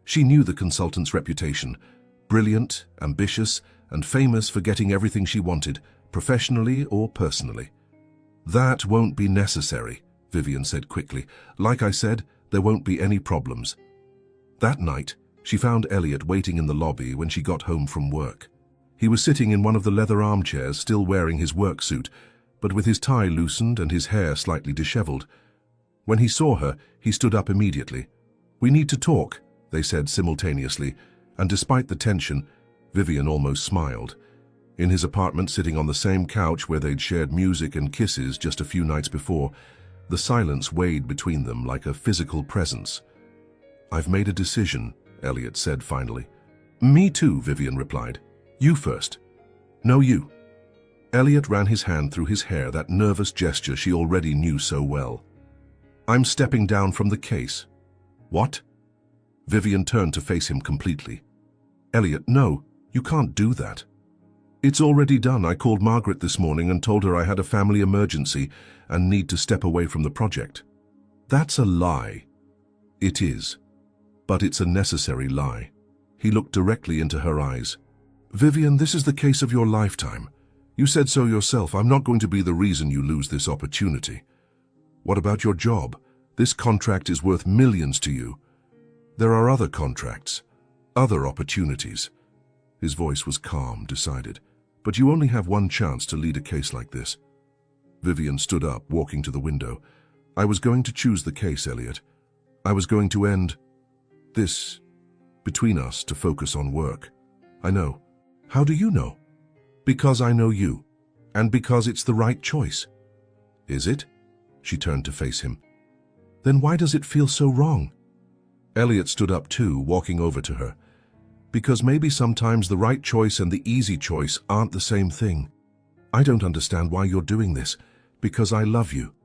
She knew the consultant's reputation, brilliant, ambitious, and famous for getting everything she wanted, professionally or personally. That won't be necessary, Vivian said quickly. Like I said, there won't be any problems. That night, she found Elliot waiting in the lobby when she got home from work. He was sitting in one of the leather armchairs, still wearing his work suit, but with his tie loosened and his hair slightly disheveled. When he saw her, he stood up immediately. We need to talk, they said simultaneously, and despite the tension, Vivian almost smiled. In his apartment, sitting on the same couch where they'd shared music and kisses just a few nights before, the silence weighed between them like a physical presence. I've made a decision, Elliot said finally. Me too, Vivian replied. You first. No, you. Elliot ran his hand through his hair, that nervous gesture she already knew so well. I'm stepping down from the case. What? Vivian turned to face him completely. Elliot, no, you can't do that. It's already done. I called Margaret this morning and told her I had a family emergency and need to step away from the project. That's a lie. It is. But it's a necessary lie. He looked directly into her eyes. Vivian, this is the case of your lifetime. You said so yourself. I'm not going to be the reason you lose this opportunity. What about your job? This contract is worth millions to you. There are other contracts, other opportunities. His voice was calm, decided. But you only have one chance to lead a case like this. Vivian stood up, walking to the window. I was going to choose the case, Elliot. I was going to end this between us to focus on work. I know. How do you know? Because I know you, and because it's the right choice. Is it? She turned to face him. Then why does it feel so wrong? Elliot stood up too, walking over to her. Because maybe sometimes the right choice and the easy choice aren't the same thing. I don't understand why you're doing this, because I love you.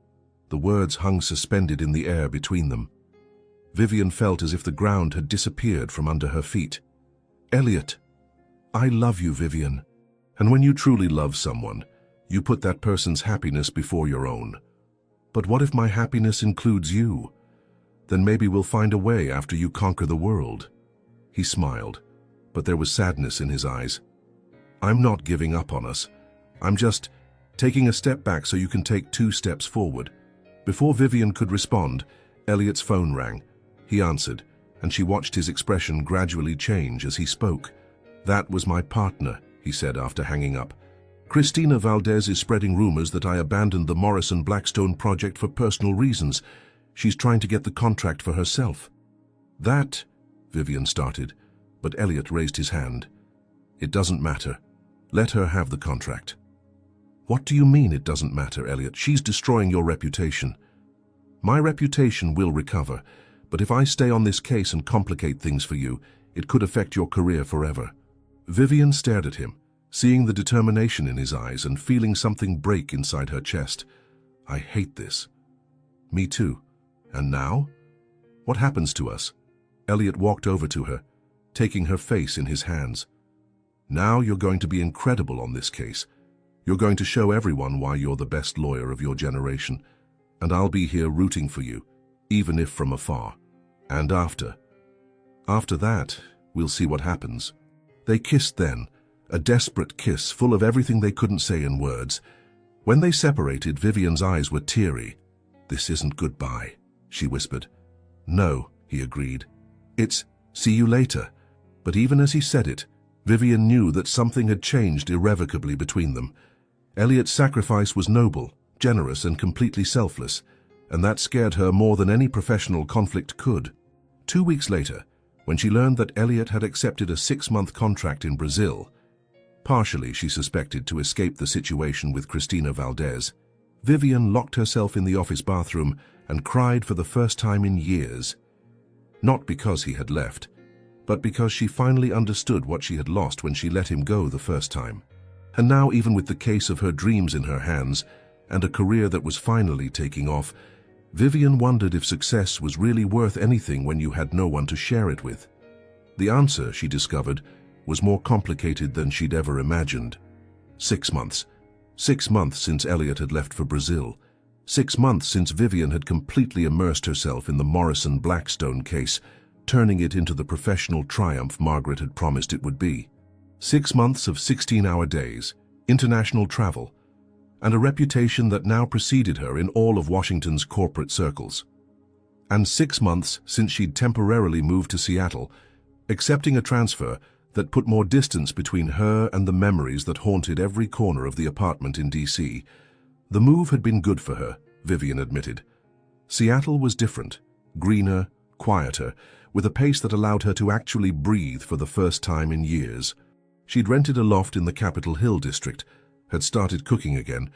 The words hung suspended in the air between them. Vivian felt as if the ground had disappeared from under her feet. Elliot, I love you, Vivian. And when you truly love someone, you put that person's happiness before your own. But what if my happiness includes you? Then maybe we'll find a way after you conquer the world. He smiled, but there was sadness in his eyes. I'm not giving up on us. I'm just taking a step back so you can take 2 steps forward. Before Vivian could respond, Elliot's phone rang. He answered, and she watched his expression gradually change as he spoke. That was my partner, he said after hanging up. Christina Valdez is spreading rumors that I abandoned the Morrison Blackstone project for personal reasons. She's trying to get the contract for herself. That, Vivian started, but Elliot raised his hand. It doesn't matter. Let her have the contract. What do you mean it doesn't matter, Elliot? She's destroying your reputation. My reputation will recover, but if I stay on this case and complicate things for you, it could affect your career forever. Vivian stared at him, seeing the determination in his eyes and feeling something break inside her chest. I hate this. Me too. And now? What happens to us? Elliot walked over to her, taking her face in his hands. Now you're going to be incredible on this case. You're going to show everyone why you're the best lawyer of your generation, and I'll be here rooting for you, even if from afar. And after that, we'll see what happens. They kissed then, a desperate kiss full of everything they couldn't say in words. When they separated, Vivian's eyes were teary. This isn't goodbye, she whispered. No, he agreed. It's see you later. But even as he said it, Vivian knew that something had changed irrevocably between them. Elliot's sacrifice was noble, generous, and completely selfless, and that scared her more than any professional conflict could. 2 weeks later, when she learned that Elliot had accepted a 6-month contract in Brazil, partially, she suspected, to escape the situation with Christina Valdez, Vivian locked herself in the office bathroom and cried for the first time in years. Not because he had left, but because she finally understood what she had lost when she let him go the first time. And now, even with the case of her dreams in her hands and a career that was finally taking off, Vivian wondered if success was really worth anything when you had no one to share it with. The answer, she discovered, was more complicated than she'd ever imagined. 6 months. 6 months since Elliot had left for Brazil. 6 months since Vivian had completely immersed herself in the Morrison Blackstone case, turning it into the professional triumph Margaret had promised it would be. 6 months of 16-hour days, international travel, and a reputation that now preceded her in all of Washington's corporate circles. And 6 months since she'd temporarily moved to Seattle, accepting a transfer that put more distance between her and the memories that haunted every corner of the apartment in D.C. The move had been good for her, Vivian admitted. Seattle was different, greener, quieter, with a pace that allowed her to actually breathe for the first time in years. She'd rented a loft in the Capitol Hill district, had started cooking again,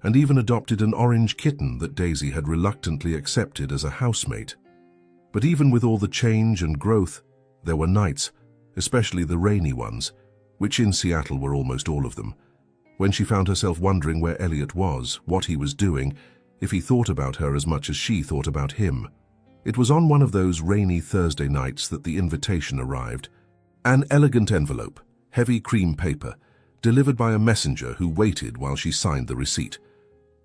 and even adopted an orange kitten that Daisy had reluctantly accepted as a housemate. But even with all the change and growth, there were nights, especially the rainy ones, which in Seattle were almost all of them, when she found herself wondering where Elliot was, what he was doing, if he thought about her as much as she thought about him. It was on one of those rainy Thursday nights that the invitation arrived. An elegant envelope, heavy cream paper, delivered by a messenger who waited while she signed the receipt.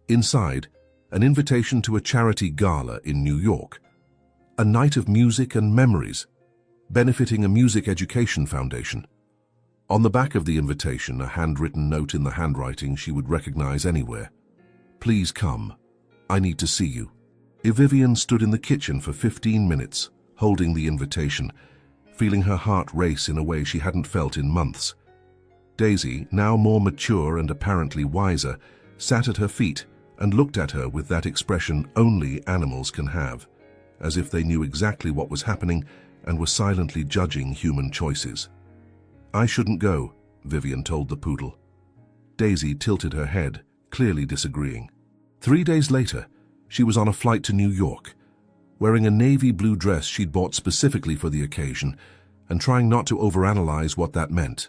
Inside, an invitation to a charity gala in New York. A night of music and memories, benefiting a music education foundation. On the back of the invitation, a handwritten note in the handwriting she would recognize anywhere. "Please come. I need to see you." Vivian stood in the kitchen for 15 minutes, holding the invitation, feeling her heart race in a way she hadn't felt in months. Daisy, now more mature and apparently wiser, sat at her feet and looked at her with that expression only animals can have, as if they knew exactly what was happening and were silently judging human choices. "I shouldn't go," Vivian told the poodle. Daisy tilted her head, clearly disagreeing. 3 days later, she was on a flight to New York, wearing a navy blue dress she'd bought specifically for the occasion and trying not to overanalyze what that meant.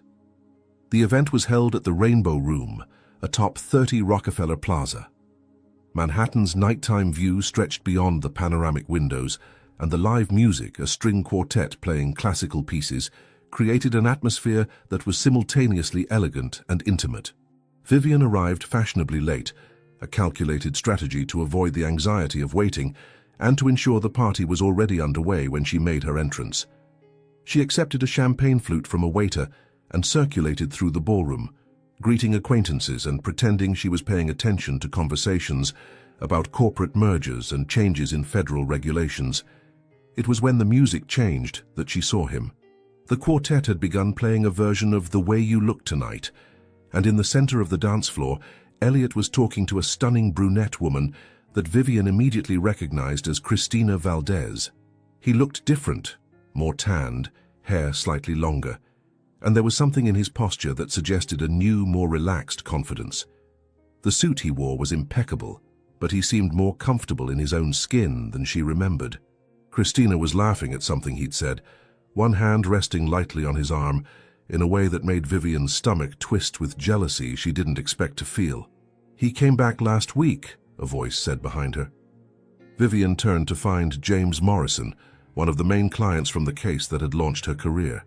The event was held at the Rainbow Room, atop 30 Rockefeller Plaza. Manhattan's nighttime view stretched beyond the panoramic windows, and the live music, a string quartet playing classical pieces, created an atmosphere that was simultaneously elegant and intimate. Vivian arrived fashionably late, a calculated strategy to avoid the anxiety of waiting and to ensure the party was already underway when she made her entrance. She accepted a champagne flute from a waiter and circulated through the ballroom, greeting acquaintances and pretending she was paying attention to conversations about corporate mergers and changes in federal regulations. It was when the music changed that she saw him. The quartet had begun playing a version of The Way You Look Tonight, and in the center of the dance floor, Elliot was talking to a stunning brunette woman that Vivian immediately recognized as Christina Valdez. He looked different, more tanned, hair slightly longer, and there was something in his posture that suggested a new, more relaxed confidence. The suit he wore was impeccable, but he seemed more comfortable in his own skin than she remembered. Christina was laughing at something he'd said, one hand resting lightly on his arm, in a way that made Vivian's stomach twist with jealousy she didn't expect to feel. "He came back last week," a voice said behind her. Vivian turned to find James Morrison, one of the main clients from the case that had launched her career.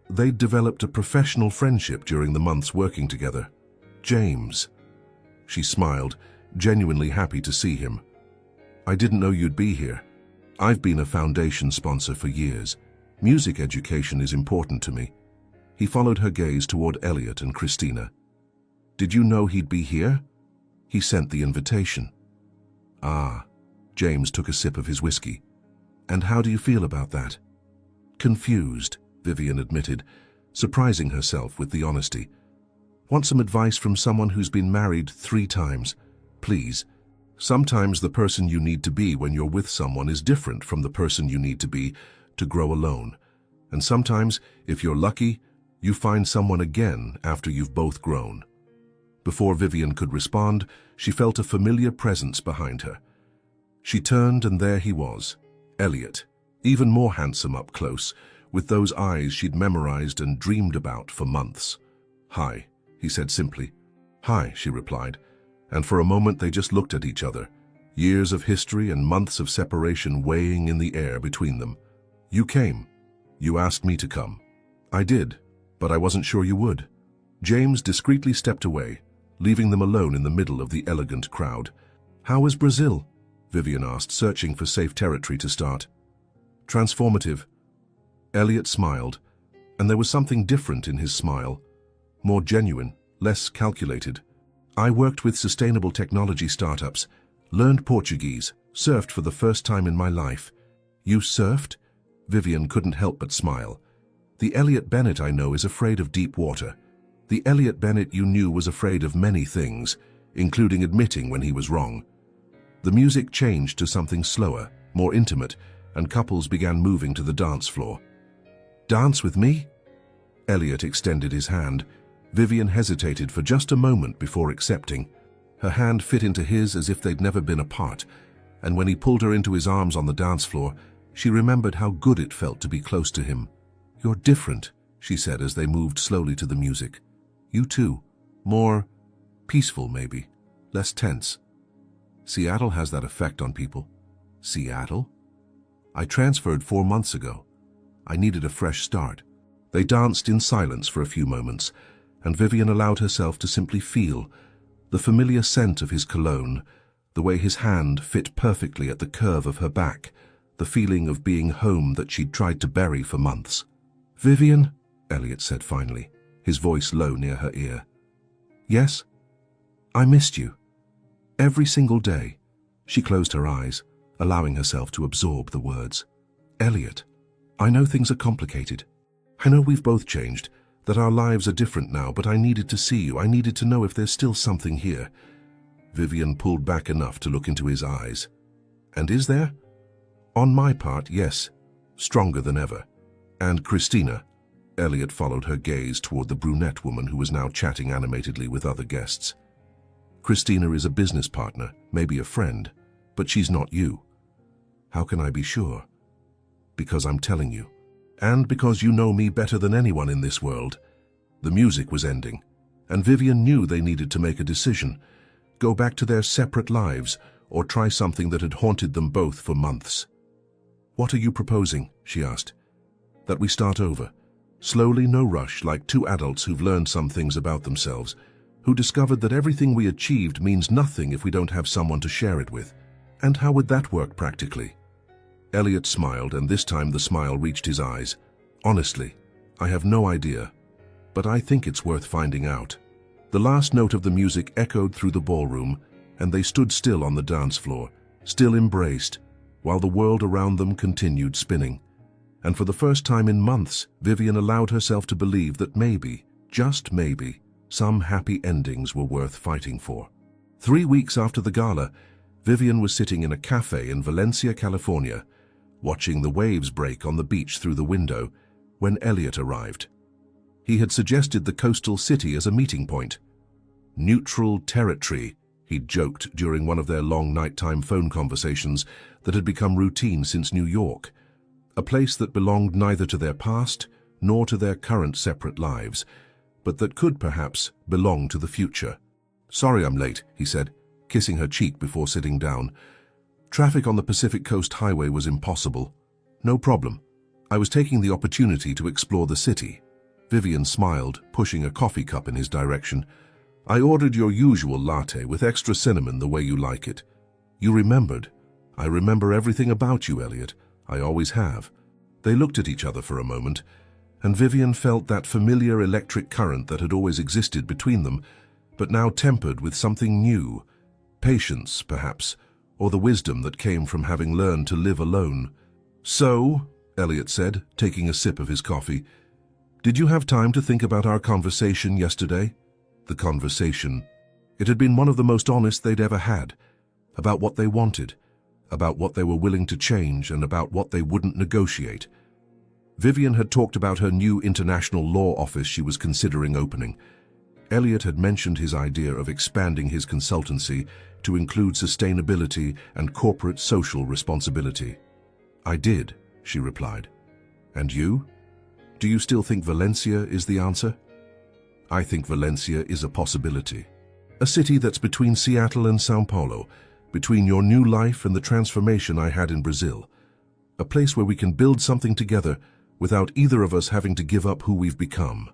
They'd developed a professional friendship during the months working together. "James." She smiled, genuinely happy to see him. "I didn't know you'd be here. I've been a foundation sponsor for years. Music education is important to me." He followed her gaze toward Elliot and Christina. "Did you know he'd be here?" "He sent the invitation." "Ah." James took a sip of his whiskey. "And how do you feel about that?" "Confused," Vivian admitted, surprising herself with the honesty. "Want some advice from someone who's been married 3 times? Please. Sometimes the person you need to be when you're with someone is different from the person you need to be to grow alone. And sometimes, if you're lucky, you find someone again after you've both grown." Before Vivian could respond, she felt a familiar presence behind her. She turned and there he was, Elliot, even more handsome up close, with those eyes she'd memorized and dreamed about for months. "Hi," he said simply. "Hi," she replied, and for a moment they just looked at each other, years of history and months of separation weighing in the air between them. "You came. You asked me to come." "I did, but I wasn't sure you would." James discreetly stepped away, leaving them alone in the middle of the elegant crowd. "How was Brazil?" Vivian asked, searching for safe territory to start. "Transformative." Elliot smiled, and there was something different in his smile, more genuine, less calculated. "I worked with sustainable technology startups, learned Portuguese, surfed for the first time in my life." "You surfed?" Vivian couldn't help but smile. "The Elliot Bennett I know is afraid of deep water. The Elliot Bennett you knew was afraid of many things, including admitting when he was wrong." The music changed to something slower, more intimate, and couples began moving to the dance floor. "Dance with me?" Elliot extended his hand. Vivian hesitated for just a moment before accepting. Her hand fit into his as if they'd never been apart, and when he pulled her into his arms on the dance floor, she remembered how good it felt to be close to him. "You're different," she said as they moved slowly to the music. "You too. More peaceful, maybe. Less tense." "Seattle has that effect on people." "Seattle?" "I transferred 4 months ago. I needed a fresh start." They danced in silence for a few moments, and Vivian allowed herself to simply feel the familiar scent of his cologne, the way his hand fit perfectly at the curve of her back, the feeling of being home that she'd tried to bury for months. "Vivian," Elliot said finally, his voice low near her ear. "Yes? I missed you. Every single day." She closed her eyes, allowing herself to absorb the words. "Elliot, I know things are complicated. I know we've both changed, that our lives are different now, but I needed to see you. I needed to know if there's still something here." Vivian pulled back enough to look into his eyes. "And is there?" "On my part, yes. Stronger than ever. And Christina." Elliot followed her gaze toward the brunette woman who was now chatting animatedly with other guests. "Christina is a business partner, maybe a friend, but she's not you." "How can I be sure?" "Because I'm telling you. And because you know me better than anyone in this world." The music was ending, and Vivian knew they needed to make a decision. Go back to their separate lives, or try something that had haunted them both for months. "What are you proposing?" she asked. "That we start over. Slowly, no rush, like two adults who've learned some things about themselves, who discovered that everything we achieved means nothing if we don't have someone to share it with. And how would that work practically?" Elliot smiled, and this time the smile reached his eyes. "Honestly, I have no idea, but I think it's worth finding out." The last note of the music echoed through the ballroom, and they stood still on the dance floor, still embraced, while the world around them continued spinning. And for the first time in months, Vivian allowed herself to believe that maybe, just maybe, some happy endings were worth fighting for. 3 weeks after the gala, Vivian was sitting in a cafe in Valencia, California, watching the waves break on the beach through the window, when Elliot arrived. He had suggested the coastal city as a meeting point. "Neutral territory," he'd joked during one of their long nighttime phone conversations that had become routine since New York. A place that belonged neither to their past nor to their current separate lives, but that could perhaps belong to the future. "Sorry I'm late," he said, kissing her cheek before sitting down. "Traffic on the Pacific Coast Highway was impossible." "No problem. I was taking the opportunity to explore the city." Vivian smiled, pushing a coffee cup in his direction. "I ordered your usual latte with extra cinnamon the way you like it." "You remembered." "I remember everything about you, Elliot. I always have." They looked at each other for a moment, and Vivian felt that familiar electric current that had always existed between them, but now tempered with something new. Patience, perhaps, or the wisdom that came from having learned to live alone. "So," Elliot said, taking a sip of his coffee, "did you have time to think about our conversation yesterday?" The conversation. It had been one of the most honest they'd ever had, about what they wanted, about what they were willing to change, and about what they wouldn't negotiate. Vivian had talked about her new international law office she was considering opening. Elliot had mentioned his idea of expanding his consultancy to include sustainability and corporate social responsibility. "I did," she replied. "And you? Do you still think Valencia is the answer?" "I think Valencia is a possibility. A city that's between Seattle and Sao Paulo, between your new life and the transformation I had in Brazil. A place where we can build something together without either of us having to give up who we've become."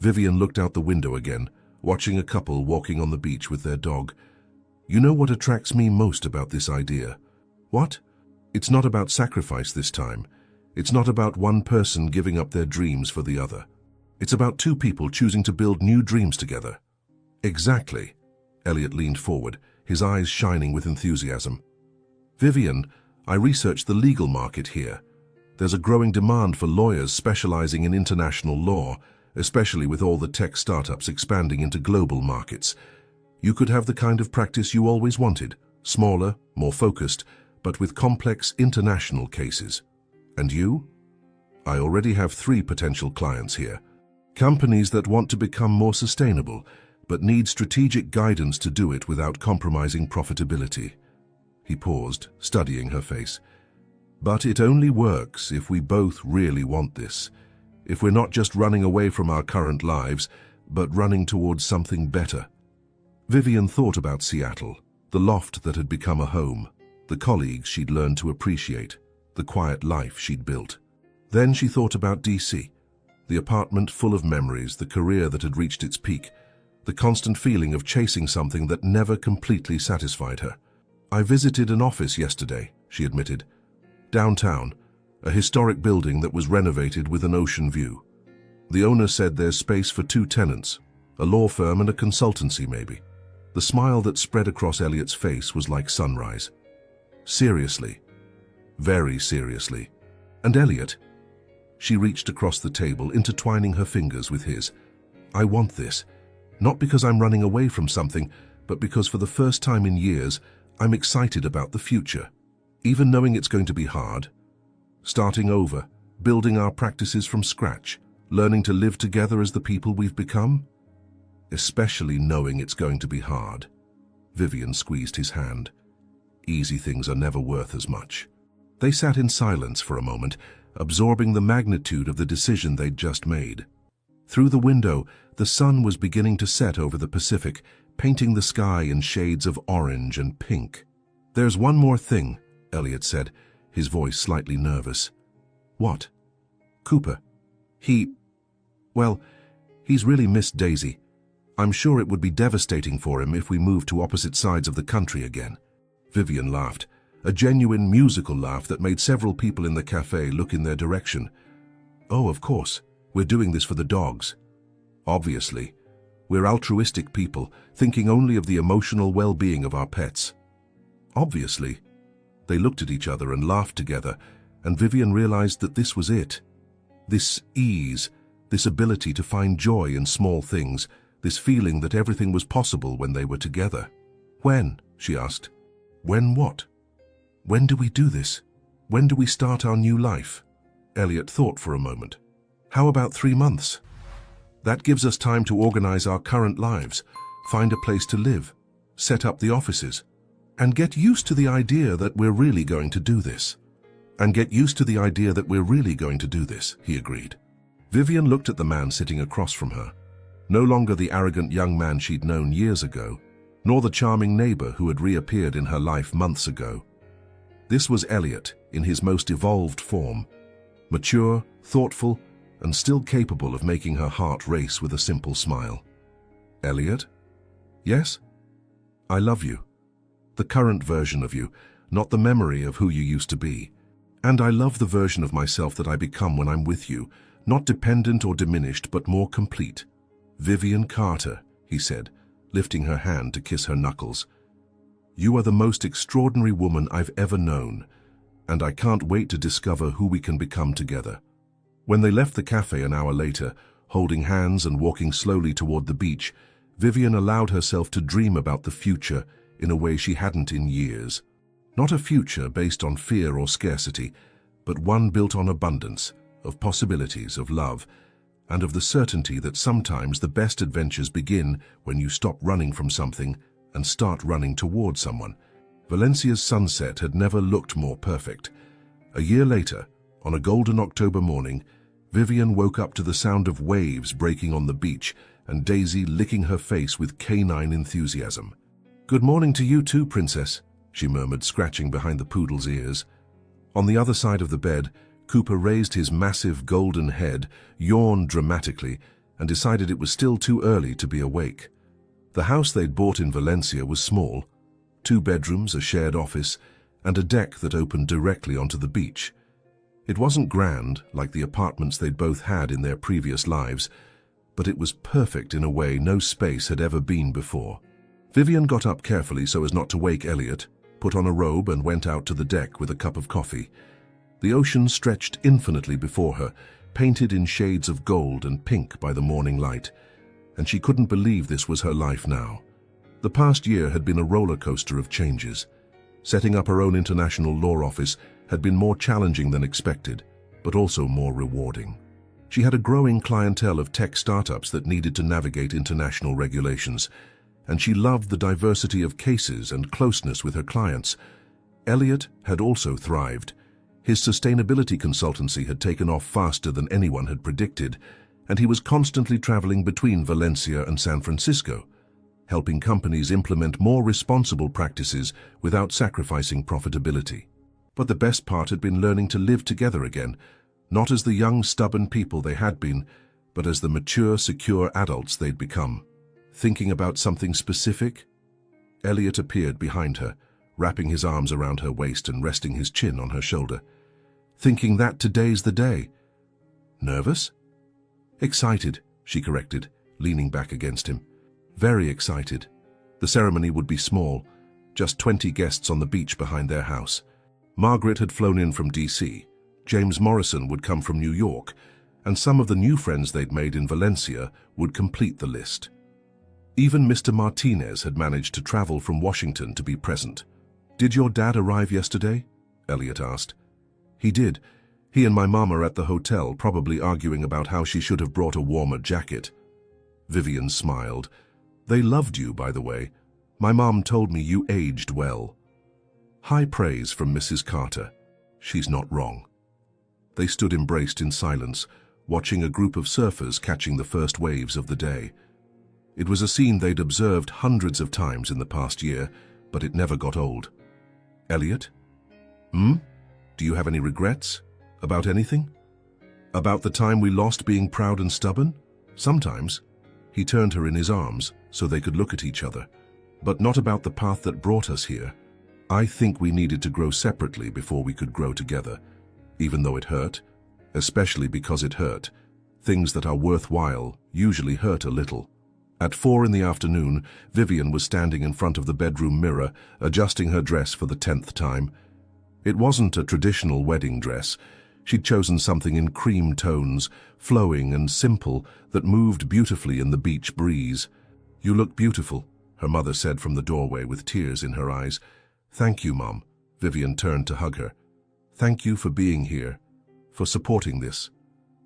Vivian looked out the window again, watching a couple walking on the beach with their dog. "You know what attracts me most about this idea?" "What?" "It's not about sacrifice this time. It's not about one person giving up their dreams for the other. It's about two people choosing to build new dreams together." "Exactly." Elliot leaned forward, his eyes shining with enthusiasm. "Vivian, I researched the legal market here. There's a growing demand for lawyers specializing in international law, especially with all the tech startups expanding into global markets. You could have the kind of practice you always wanted, smaller, more focused, but with complex international cases. And you?" "I already have 3 potential clients here. Companies that want to become more sustainable, but need strategic guidance to do it without compromising profitability." He paused, studying her face. "But it only works if we both really want this. If we're not just running away from our current lives, but running towards something better." Vivian thought about Seattle, the loft that had become a home, the colleagues she'd learned to appreciate, the quiet life she'd built. Then she thought about DC, The apartment full of memories, the career that had reached its peak, the constant feeling of chasing something that never completely satisfied her. "I visited an office yesterday," she admitted. "Downtown, a historic building that was renovated with an ocean view. The owner said there's space for 2 tenants, a law firm and a consultancy maybe." The smile that spread across Elliot's face was like sunrise. "Seriously? Very seriously. And Elliot?" She reached across the table, intertwining her fingers with his. "I want this. Not because I'm running away from something, but because for the first time in years, I'm excited about the future. Even knowing it's going to be hard. Starting over, building our practices from scratch, learning to live together as the people we've become. Especially knowing it's going to be hard." Vivian squeezed his hand. "Easy things are never worth as much." They sat in silence for a moment, absorbing the magnitude of the decision they'd just made. Through the window, the sun was beginning to set over the Pacific, painting the sky in shades of orange and pink. "There's one more thing," Elliot said, his voice slightly nervous. "What?" "Cooper. He's really missed Daisy. I'm sure it would be devastating for him if we moved to opposite sides of the country again." Vivian laughed, a genuine musical laugh that made several people in the cafe look in their direction. "Oh, of course. We're doing this for the dogs. Obviously. We're altruistic people, thinking only of the emotional well-being of our pets." "Obviously." They looked at each other and laughed together, and Vivian realized that this was it. This ease, this ability to find joy in small things, this feeling that everything was possible when they were together. "When?" she asked. "When what?" "When do we do this? When do we start our new life?" Elliot thought for a moment. "How about 3 months? That gives us time to organize our current lives, find a place to live, set up the offices, and get used to the idea that we're really going to do this." He agreed. Vivian looked at the man sitting across from her. No longer the arrogant young man she'd known years ago, nor the charming neighbor who had reappeared in her life months ago. This was Elliot in his most evolved form, mature, thoughtful, and still capable of making her heart race with a simple smile. "Elliot?" "Yes?" "I love you. The current version of you, not the memory of who you used to be. And I love the version of myself that I become when I'm with you, not dependent or diminished, but more complete." "Vivian Carter," he said, lifting her hand to kiss her knuckles. "You are the most extraordinary woman I've ever known, and I can't wait to discover who we can become together." When they left the cafe an hour later, holding hands and walking slowly toward the beach, Vivian allowed herself to dream about the future in a way she hadn't in years. Not a future based on fear or scarcity, but one built on abundance, of possibilities, of love, and of the certainty that sometimes the best adventures begin when you stop running from something and start running toward someone. Valencia's sunset had never looked more perfect. A year later, on a golden October morning, Vivian woke up to the sound of waves breaking on the beach and Daisy licking her face with canine enthusiasm. "Good morning to you too, Princess," she murmured, scratching behind the poodle's ears. On the other side of the bed, Cooper raised his massive golden head, yawned dramatically, and decided it was still too early to be awake. The house they'd bought in Valencia was small, 2 bedrooms, a shared office, and a deck that opened directly onto the beach. It wasn't grand, like the apartments they'd both had in their previous lives, but it was perfect in a way no space had ever been before. Vivian got up carefully so as not to wake Elliot, put on a robe and went out to the deck with a cup of coffee. The ocean stretched infinitely before her, painted in shades of gold and pink by the morning light, and she couldn't believe this was her life now. The past year had been a roller coaster of changes. Setting up her own international law office had been more challenging than expected, but also more rewarding. She had a growing clientele of tech startups that needed to navigate international regulations, and she loved the diversity of cases and closeness with her clients. Elliot had also thrived. His sustainability consultancy had taken off faster than anyone had predicted, and he was constantly traveling between Valencia and San Francisco, helping companies implement more responsible practices without sacrificing profitability. But the best part had been learning to live together again, Not as the young, stubborn people they had been, but as the mature, secure adults they'd become. Thinking about something specific? Elliot appeared behind her, wrapping his arms around her waist and resting his chin on her shoulder. Thinking that today's the day. Nervous? Excited, she corrected, leaning back against him. Very excited. The ceremony would be small, just 20 guests on the beach behind their house. Margaret had flown in from DC, James Morrison would come from New York, and some of the new friends they'd made in Valencia would complete the list. Even Mr. Martinez had managed to travel from Washington to be present. "Did your dad arrive yesterday?" Elliot asked. "He did. He and my mom are at the hotel, probably arguing about how she should have brought a warmer jacket." Vivian smiled. "They loved you, by the way. My mom told me you aged well." High praise from Mrs. Carter. She's not wrong. They stood embraced in silence, watching a group of surfers catching the first waves of the day. It was a scene they'd observed hundreds of times in the past year, but it never got old. "Elliot? Do you have any regrets? About anything? About the time we lost being proud and stubborn? Sometimes." He turned her in his arms so they could look at each other. "But not about the path that brought us here. I think we needed to grow separately before we could grow together, even though it hurt, especially because it hurt. Things that are worthwhile usually hurt a little." At 4 in the afternoon, Vivian was standing in front of the bedroom mirror, adjusting her dress for the 10th time. It wasn't a traditional wedding dress. She'd chosen something in cream tones, flowing and simple, that moved beautifully in the beach breeze. "You look beautiful," her mother said from the doorway with tears in her eyes. "Thank you, Mom." Vivian turned to hug her. "Thank you for being here, for supporting this.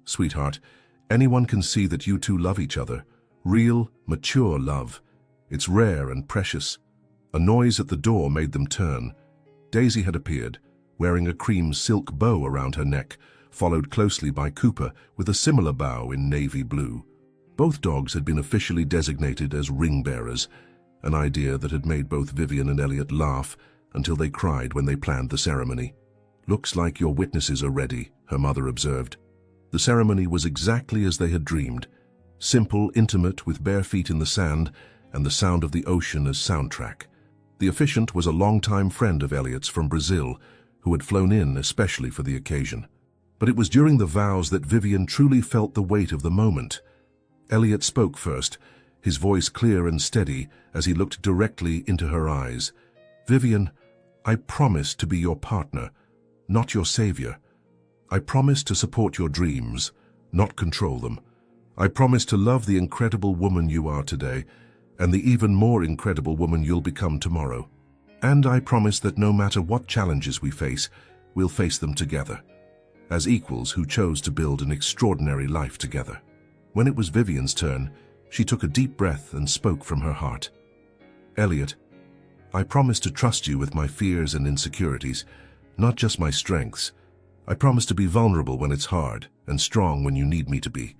Sweetheart, anyone can see that you two love each other. Real, mature love. It's rare and precious." A noise at the door made them turn. Daisy had appeared, wearing a cream silk bow around her neck, followed closely by Cooper with a similar bow in navy blue. Both dogs had been officially designated as ring bearers, an idea that had made both Vivian and Elliot laugh until they cried when they planned the ceremony. "Looks like your witnesses are ready," her mother observed. The ceremony was exactly as they had dreamed. Simple, intimate, with bare feet in the sand and the sound of the ocean as soundtrack. The officiant was a longtime friend of Elliot's from Brazil, who had flown in especially for the occasion. But it was during the vows that Vivian truly felt the weight of the moment. Elliot spoke first, his voice clear and steady as he looked directly into her eyes. "Vivian, I promise to be your partner, not your savior. I promise to support your dreams, not control them. I promise to love the incredible woman you are today, and the even more incredible woman you'll become tomorrow. And I promise that no matter what challenges we face, we'll face them together, as equals who chose to build an extraordinary life together." When it was Vivian's turn, she took a deep breath and spoke from her heart. "Elliot, I promise to trust you with my fears and insecurities, not just my strengths. I promise to be vulnerable when it's hard and strong when you need me to be.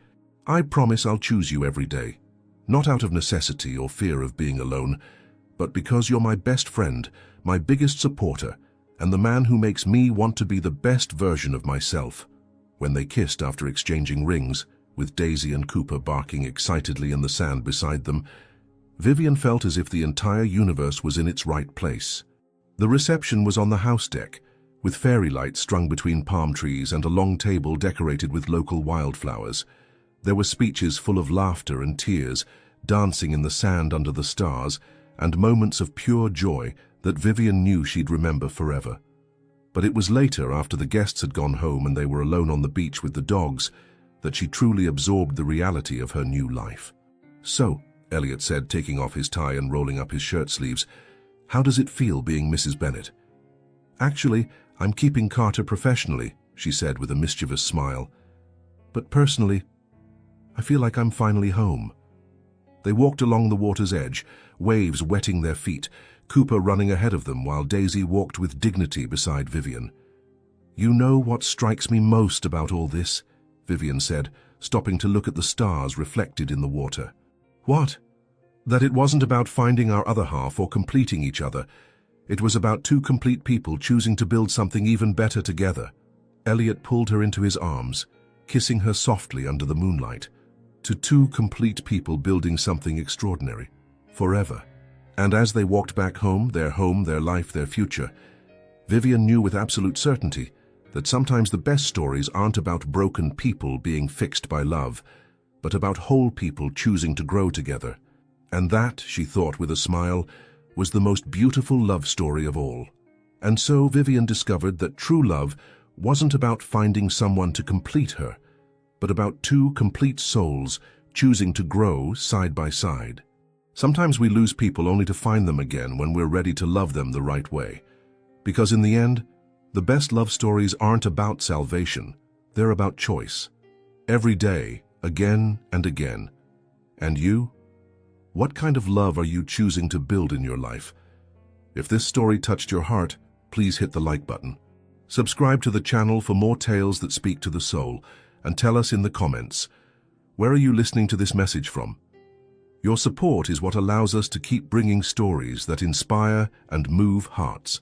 I promise I'll choose you every day, not out of necessity or fear of being alone, but because you're my best friend, my biggest supporter, and the man who makes me want to be the best version of myself." When they kissed after exchanging rings, with Daisy and Cooper barking excitedly in the sand beside them, Vivian felt as if the entire universe was in its right place. The reception was on the house deck, with fairy lights strung between palm trees and a long table decorated with local wildflowers. There were speeches full of laughter and tears, dancing in the sand under the stars, and moments of pure joy that Vivian knew she'd remember forever. But it was later, after the guests had gone home and they were alone on the beach with the dogs, that she truly absorbed the reality of her new life. "So," Elliot said, taking off his tie and rolling up his shirt sleeves, "how does it feel being Mrs. Bennet?" "Actually, I'm keeping Carter professionally," she said with a mischievous smile. "But personally, I feel like I'm finally home." They walked along the water's edge, waves wetting their feet, Cooper running ahead of them while Daisy walked with dignity beside Vivian. "You know what strikes me most about all this?" Vivian said, stopping to look at the stars reflected in the water. "What?" "That it wasn't about finding our other half or completing each other. It was about two complete people choosing to build something even better together." Elliot pulled her into his arms, kissing her softly under the moonlight. To two complete people building something extraordinary, forever. And as they walked back home, their life, their future, Vivian knew with absolute certainty that sometimes the best stories aren't about broken people being fixed by love, but about whole people choosing to grow together. And that, she thought with a smile, was the most beautiful love story of all. And so Vivian discovered that true love wasn't about finding someone to complete her, but about two complete souls choosing to grow side by side. Sometimes we lose people only to find them again when we're ready to love them the right way. Because in the end, the best love stories aren't about salvation, they're about choice. Every day, again and again. And you? What kind of love are you choosing to build in your life? If this story touched your heart, please hit the like button. Subscribe to the channel for more tales that speak to the soul, and tell us in the comments, where are you listening to this message from? Your support is what allows us to keep bringing stories that inspire and move hearts.